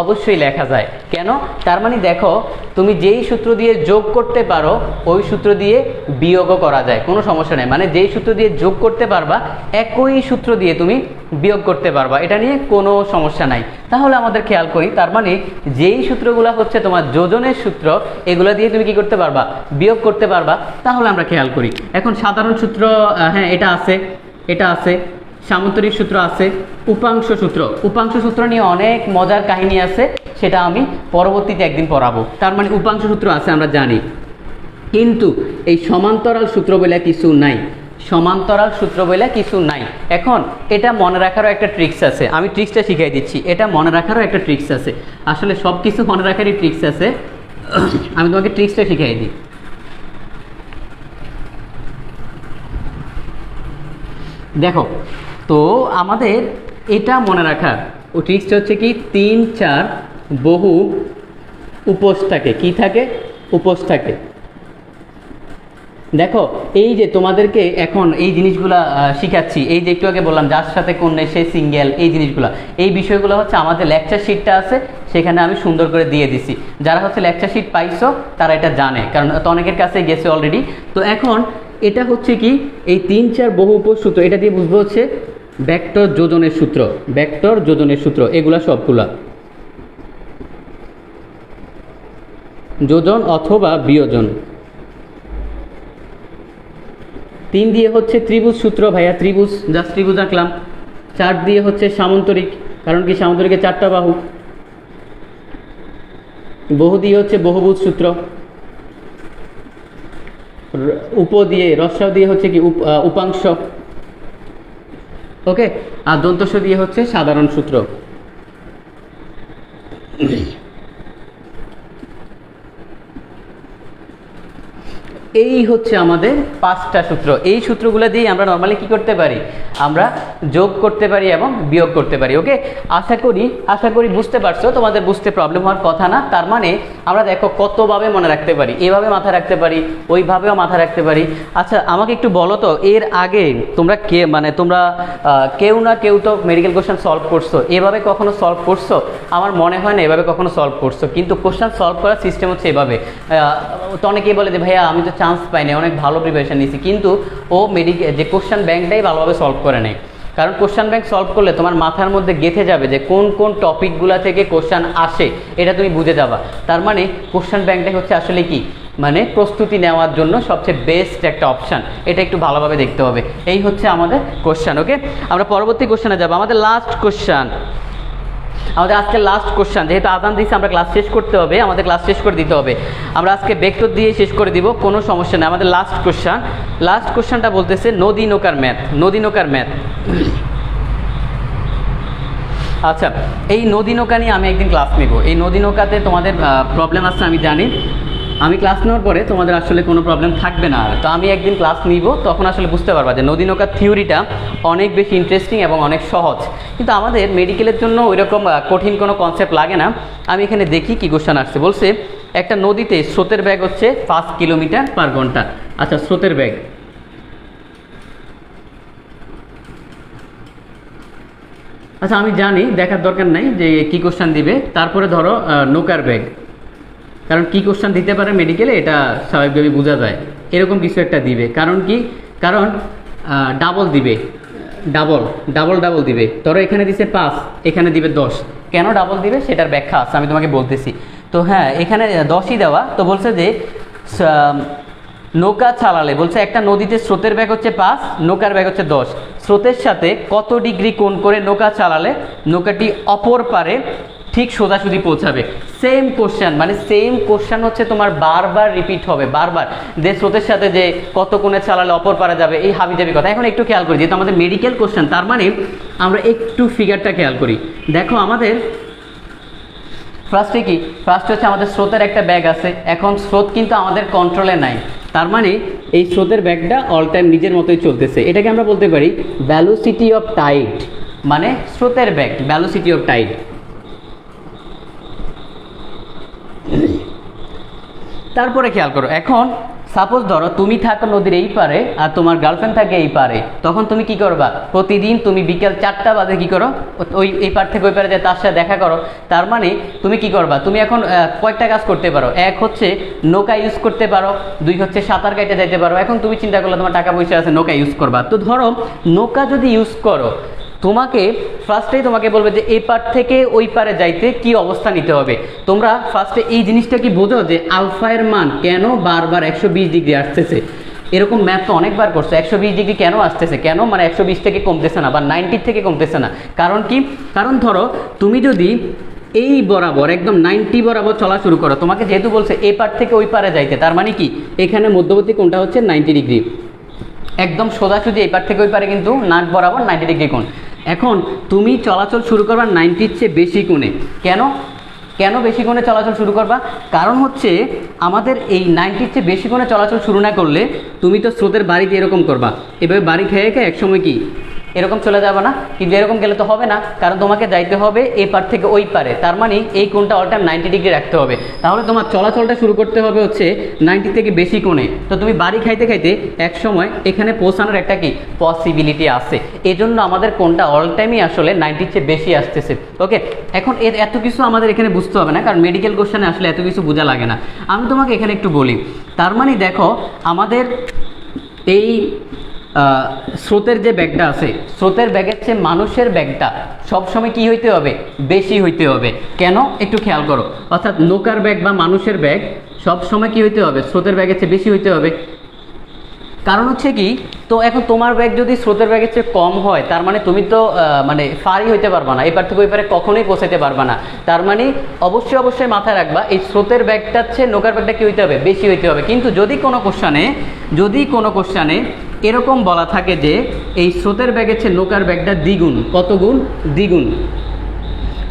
অবশ্যই লেখা যায়। কেন? তার মানে দেখো তুমি যেই সূত্র দিয়ে যোগ করতে পারো ওই সূত্র দিয়ে বিয়োগও করা যায়, কোনো সমস্যা নেই। মানে যেই সূত্র দিয়ে যোগ করতে পারবা একই সূত্র দিয়ে তুমি বিয়োগ করতে পারবা, এটা নিয়ে কোনো সমস্যা নাই। তাহলে আমাদের খেয়াল করি, তার মানে যেই সূত্রগুলো হচ্ছে তোমার যোজনের সূত্র, এগুলো দিয়ে তুমি কি করতে পারবা? বিয়োগ করতে পারবা। তাহলে আমরা খেয়াল করি, এখন সাধারণ সূত্র, হ্যাঁ এটা আছে, সামান্তরিক সূত্র আছে, উপাংশ সূত্র নিয়ে অনেক মজার কাহিনী আছে, সেটা আমি পরবর্তীতে একদিন পড়াবো। তার মানে উপাংশ সূত্র আছে আমরা জানি, কিন্তু এই সমান্তরাল সূত্র বলে কিছু নাই। সমান্তরাল সূত্র বলে কিছু নাই। এখন এটা মনে রাখারও একটা ট্রিক্স আছে, আমি ট্রিক্সটা শিখাই দিচ্ছি। এটা মনে রাখারও একটা ট্রিক্স আছে, আসলে সব কিছু মনে রাখারই ট্রিক্স আছে। আমি তোমাকে ট্রিক্সটা শিখাই দিই। দেখো, তো আমাদের এটা মনে রাখার ও ট্রিক্সটা হচ্ছে কি, 3, 4 বহু উপস থাকে। কি থাকে? উপস থাকে। দেখো, এই যে তোমাদেরকে এখন এই জিনিসগুলা শিখাচ্ছি, এই যে একটু আগে বললাম যার সাথে কোন নেই সে সিঙ্গেল, এই জিনিসগুলো, এই বিষয়গুলো হচ্ছে আমাদের লেকচার শিটটা আছে, সেখানে আমি সুন্দর করে দিয়ে দিছি। যারা হচ্ছে লেকচার শিট পাইছো তারা এটা জানে, কারণ তো অনেকের কাছে গেছে অলরেডি। তো এখন এটা হচ্ছে কি, এই 3, 4 বহু উপস সূত্র, এটা দিয়ে বুঝবো হচ্ছে ভেক্টর যোজনের সূত্র। ভেক্টর যোজনের সূত্র এগুলা সবগুলা যোজন অথবা বিয়োজন। 3 দিয়ে হচ্ছে ত্রিভুজ সূত্র, ভাইয়া ত্রিভুজ, জাস্ট ত্রিভুজ আঁকলাম। 4 দিয়ে হচ্ছে সামান্তরিক, কারণ কি সামান্তরিকের 4টা বাহু। বহু দিয়ে হচ্ছে বহুভুজ সূত্র। উপ দিয়ে রস্যাও দিয়ে হচ্ছে কি উপাংশ, ওকে। আর দন্তস্ব দিয়ে হচ্ছে সাধারণ সূত্র। এই হচ্ছে আমাদের 5টা সূত্র। এই সূত্রগুলো দিয়ে আমরা নর্মালি কি করতে পারি, আমরা যোগ করতে পারি এবং বিয়োগ করতে পারি, ওকে। আশা করি বুঝতে পারছো, তোমাদের বুঝতে প্রবলেম হওয়ার কথা না। তার মানে আমরা দেখো কতভাবে মনে রাখতে পারি, এভাবে মাথায় রাখতে পারি, ওইভাবেও মাথায় রাখতে পারি। আচ্ছা, আমাকে একটু বলো তো, এর আগে তোমরা তোমরা কেউ না কেউ তো মেডিকেল কোশ্চেন সলভ করছো, এভাবে কখনো সলভ করছো? আমার মনে হয় না এভাবে কখনো সলভ করছো, কিন্তু কোশ্চেন সলভ করার সিস্টেম হচ্ছে এভাবে। তো অনেকেই বলে যে ভাইয়া আমি তো চান্স পাইনি, অনেক ভালো প্রিপারেশন নিয়েছি, কিন্তু ও যে কোশ্চেন ব্যাংকটাই ভালোভাবে সলভ করে নেয়। কারণ কোশ্চেন ব্যাংক সলভ করলে তোমার মাথার মধ্যে গেঁথে যাবে যে কোন কোন টপিকগুলো থেকে কোশ্চেন আসে, এটা তুমি বুঝে যাবা। তার মানে কোশ্চেন ব্যাংকটাই হচ্ছে আসলে কি, মানে প্রস্তুতি নেওয়ার জন্য সবচেয়ে বেস্ট একটা অপশান। এটা একটু ভালোভাবে দেখতে হবে। এই হচ্ছে আমাদের কোশ্চেন, ওকে। আমরা পরবর্তী কোশ্চেনে যাবো। আমাদের লাস্ট কোশ্চেন, আমাদের আজকে লাস্ট কোশ্চেন, যেহেতু আদান দিয়েছে আমরা ক্লাস শেষ করতে হবে, আমাদের ক্লাস শেষ করে দিতে হবে। আমরা আজকে ভেক্টর দিয়ে শেষ করে দিব, কোনো সমস্যা নেই। আমাদের লাস্ট কোশ্চেনটা বলতেছে নদী নৌকার ম্যাথ। আচ্ছা, এই নদী নৌকা নিয়ে আমি একদিন ক্লাস নেব। এই নদী নৌকাতে তোমাদের প্রবলেম আছে আমি জানি, আমি ক্লাস নেওয়ার পরে তোমাদের আসলে কোনো প্রবলেম থাকবে না আর। তো আমি একদিন ক্লাস নিব, তখন আসলে বুঝতে পারবা যে নদী নৌকার থিওরিটা অনেক বেশি ইন্টারেস্টিং এবং অনেক সহজ, কিন্তু আমাদের মেডিকেলের জন্য ওইরকম কঠিন কোনো কনসেপ্ট লাগে না। আমি এখানে দেখি কি কোশ্চেন আসছে। বলছে একটা নদীতে স্রোতের বেগ হচ্ছে 5 কিলোমিটার/ঘন্টা। আচ্ছা, স্রোতের বেগ, আচ্ছা আমি জানি, দেখার দরকার নাই যে কি কোশ্চেন দিবে। তারপরে ধরো নৌকার বেগ, কারণ কি কোশ্চেন দিতে পারে মেডিকেলে এটা স্বাভাবিকভাবে বোঝা যায়, এরকম কিছু একটা দিবে। কারণ কি, কারণ ডাবল দিবে, ডাবল দিবে। ধরো এখানে দিছে 5, এখানে দিবে 10। কেন ডাবল দিবে সেটার ব্যাখ্যা আছে, আমি তোমাকে বলতেছি। তো হ্যাঁ, এখানে 10ই দেওয়া। তো বলছে যে নৌকা চালালে, বলছে একটা নদীতে স্রোতের বেগ হচ্ছে 5, নৌকার বেগ হচ্ছে 10। স্রোতের সাথে কত ডিগ্রি কোণ করে নৌকা চালালে নৌকাটি অপর পারে ঠিক সোজাসুজি পৌঁছাবে। সেম কোশ্চেন, মানে সেম কোশ্চেন হচ্ছে তোমার বারবার রিপিট হবে, বারবার যে স্রোতের সাথে যে কত কোণে চালালে অপর পারে যাবে, এই হাবিজাবি কথা। এখন একটু খেয়াল করি, যেহেতু আমাদের মেডিকেল কোশ্চেন, তার মানে আমরা একটু ফিগারটা খেয়াল করি। দেখো আমাদের ফার্স্টে কি, ফার্স্ট হচ্ছে আমাদের স্রোতের একটা ব্যাগ আছে। এখন স্রোত কিন্তু আমাদের কন্ট্রোলে নাই, তার মানে এই স্রোতের ব্যাগটা অল টাইম নিজের মতোই চলতেছে। এটাকে আমরা বলতে পারি ভ্যালোসিটি অফ টাইড, মানে স্রোতের ব্যাগ, ভ্যালোসিটি অফ টাইড। তারপরে খেয়াল করো, এখন সাপোজ ধরো তুমি থাকো নদীর এই পারে আর তোমার গার্লফ্রেন্ড থাকে এই পারে, তখন তুমি কি করবা, প্রতিদিন তুমি বিকেল 4টা বাজে কি করো, ওই এই পার থেকে ওই পারে যে তার সাথে দেখা করো। তার মানে তুমি কি করবা, তুমি এখন কয়েকটা কাজ করতে পারো। এক হচ্ছে নৌকা ইউজ করতে পারো, 2 হচ্ছে সাঁতার কাটতে যাইতে পারো। এখন তুমি চিন্তা করলে তোমার টাকা পয়সা আছে, নৌকা ইউজ করবা। তো ধরো নৌকা যদি ইউজ করো, তোমাকে ফার্স্টেই তোমাকে বলবে যে এই পার থেকে ওই পারে যাইতে কি অবস্থা নিতে হবে। তোমরা ফার্স্টে এই জিনিসটা কি বোঝো যে আলফায়ের মান কেন বারবার 120 ডিগ্রি আসতেছে। এরকম ম্যাথ তো অনেকবার করছো, 120 ডিগ্রি কেন আসতেছে, কেন মানে 120 থেকে কমতেছে না বা 90 থেকে কমতেছে না। কারণ কি, কারণ ধরো তুমি যদি এই বরাবর একদম 90 বরাবর চলা শুরু করো, তোমাকে যেহেতু বলছে এই পার থেকে ওই পারে যাইতে, তার মানে কি এখানে মধ্যবর্তী কোণটা হচ্ছে 90 ডিগ্রি। একদম সোজাসুজি এই পার থেকে ওই পারে কিন্তু নাক বরাবর 90 ডিগ্রি কোণ। এখন তুমি চলাচল শুরু করবা 90-র চেয়ে বেশি কোণে। কেন কেন বেশি কোণে চলাচল শুরু করবা? কারণ হচ্ছে আমাদের এই 90-র চেয়ে বেশি কোণে চলাচল শুরু না করলে তুমি তো স্রোতের বাড়িতে এরকম করবা, এভাবে বাড়ি খেয়ে খেয়ে একসময় কি এরকম চলে যাবে না? কিন্তু এরকম গেলে তো হবে না, কারণ তোমাকে যাইতে হবে এই পার থেকে ওই পারে। তার মানে এই কোণটা অল টাইম 90 ডিগ্রি রাখতে হবে। তাহলে তোমার চলাচলটা শুরু করতে হবে হচ্ছে 90 থেকে বেশি কোণে। তো তুমি বাড়ি খাইতে খাইতে এক সময় এখানে পৌঁছানোর একটা কি পসিবিলিটি আছে। এই জন্য আমাদের কোণটা অল টাইমই আসলে 90-র চেয়ে বেশি আসতেছে। ওকে, এখন এত কিছু আমাদের এখানে বুঝতে হবে না, কারণ মেডিকেল কোশ্চেনে আসলে এত কিছু বোঝা লাগে না। আমি তোমাকে এখানে একটু বলি। তার মানে দেখো আমাদের এই স্রোতের যে ব্যাগটা আছে, স্রোতের ব্যাগের চেয়ে মানুষের ব্যাগটা সবসময় কি হইতে হবে? বেশি হইতে হবে। কেন একটু খেয়াল করো। অর্থাৎ নৌকার ব্যাগ বা মানুষের ব্যাগ সবসময় কি হইতে হবে? স্রোতের ব্যাগের চেয়ে বেশি হইতে হবে। কারণ হচ্ছে কি, তো এখন তোমার ব্যাগ যদি স্রোতের ব্যাগের চেয়ে কম হয়, তার মানে তুমি তো মানে ফারই হইতে পারবা না, এপার থেকে ওই পারে কখনোই পৌঁছাতে পারবা না। তার মানে অবশ্যই মাথায় রাখবা এই স্রোতের ব্যাগটার চেয়ে নৌকার ব্যাগটা কি হইতে হবে? বেশি হইতে হবে। কিন্তু যদি কোনো কোশ্চানে এরকম বলা থাকে যে এই স্রোতের ব্যাগের চেয়ে নৌকার ব্যাগটা দ্বিগুণ, কত গুণ? দ্বিগুণ,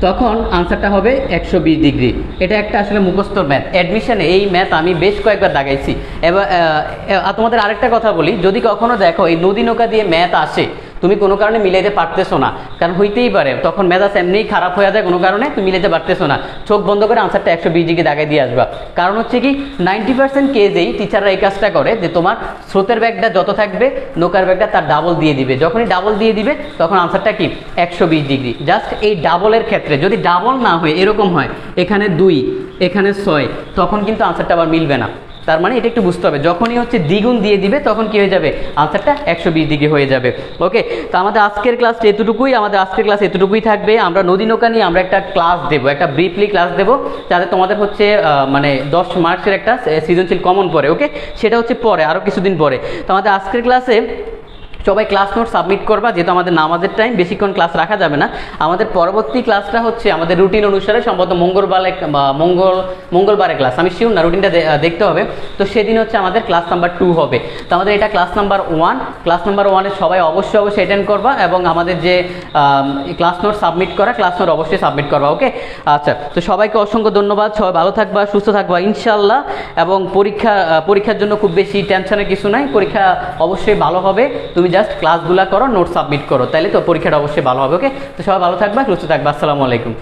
তখন আনসারটা হবে 120 ডিগ্রি। এটা একটা আসলে মুখস্থর ম্যাথ। অ্যাডমিশনে এই ম্যাথ আমি বেশ কয়েকবার দাগাইছি। এবার তোমাদের আরেকটা কথা বলি, যদি কখনো দেখো এই নদী নৌকা দিয়ে ম্যাথ আসে, তুমি কোনো কারণে মিলাইতে পারতেছো না, কারণ হইতেই পারে তখন মেজাজ এমনিই খারাপ হয়ে যায়, কোনো কারণে তুমি মিলাইতে পারতেছো না, চোখ বন্ধ করে আনসারটা 120 ডিগ্রি দাগাই দিয়ে আসবা। কারণ হচ্ছে কি 90% কেজেই টিচাররা এই কাজটা করে যে তোমার স্রোতের ব্যাগটা যত থাকবে নৌকার ব্যাগটা তার ডাবল দিয়ে দিবে। যখনই ডাবল দিয়ে দিবে তখন আনসারটা কি 120 ডিগ্রি। জাস্ট এই ডাবলের ক্ষেত্রে যদি ডাবল না হয়, এরকম হয় এখানে 2 এখানে 6, তখন কিন্তু আনসারটা আবার মিলবে না। তার মানে এটা একটু বুঝতে হবে, যখনই হচ্ছে দ্বিগুণ দিয়ে দিবে তখন কি হয়ে যাবে? আনসারটা 120 ডিগ্রি হয়ে যাবে। ওকে, তো আমাদের আজকের ক্লাস এতটুকুই থাকবে। আমরা নদী নৌকা নিয়ে আমরা একটা ক্লাস দেবো, একটা ব্রিফলি ক্লাস দেবো, যাতে তোমাদের হচ্ছে মানে 10 মার্কসের একটা সৃজনশীল কমন পড়ে। ওকে, সেটা হচ্ছে পরে আরও কিছুদিন পরে। তো আমাদের আজকের ক্লাসে সবাই ক্লাস নোট সাবমিট করবা, যেহেতু আমাদের নামাজের টাইম, বেশিক্ষণ ক্লাস রাখা যাবে না। আমাদের পরবর্তী ক্লাসটা হচ্ছে আমাদের রুটিন অনুসারে সম্ভবত মঙ্গলবারে ক্লাস, আমি শিওর না, রুটিনটা দেখতে হবে। তো সেদিন হচ্ছে আমাদের ক্লাস নাম্বার 2 হবে। তো আমাদের এটা ক্লাস নাম্বার 1। ক্লাস নাম্বার 1-এ সবাই অবশ্যই অ্যাটেন্ড করবা, এবং আমাদের যে ক্লাস নোট সাবমিট করা, ক্লাস নোট অবশ্যই সাবমিট করবা। ওকে, আচ্ছা, তো সবাইকে অসংখ্য ধন্যবাদ। সবাই ভালো থাকবা, সুস্থ থাকবা ইনশাল্লাহ। এবং পরীক্ষার জন্য খুব বেশি টেনশনের কিছু নাই, পরীক্ষা অবশ্যই ভালো হবে। তুমি জাস্ট ক্লাসগুলো করো, নোট সাবমিট করো, তাহলে তো পরীক্ষাটা অবশ্যই ভালো হবে। ওকে, তো সবাই ভালো থাকবা, সুস্থ থাকবা। আসসালামু আলাইকুম।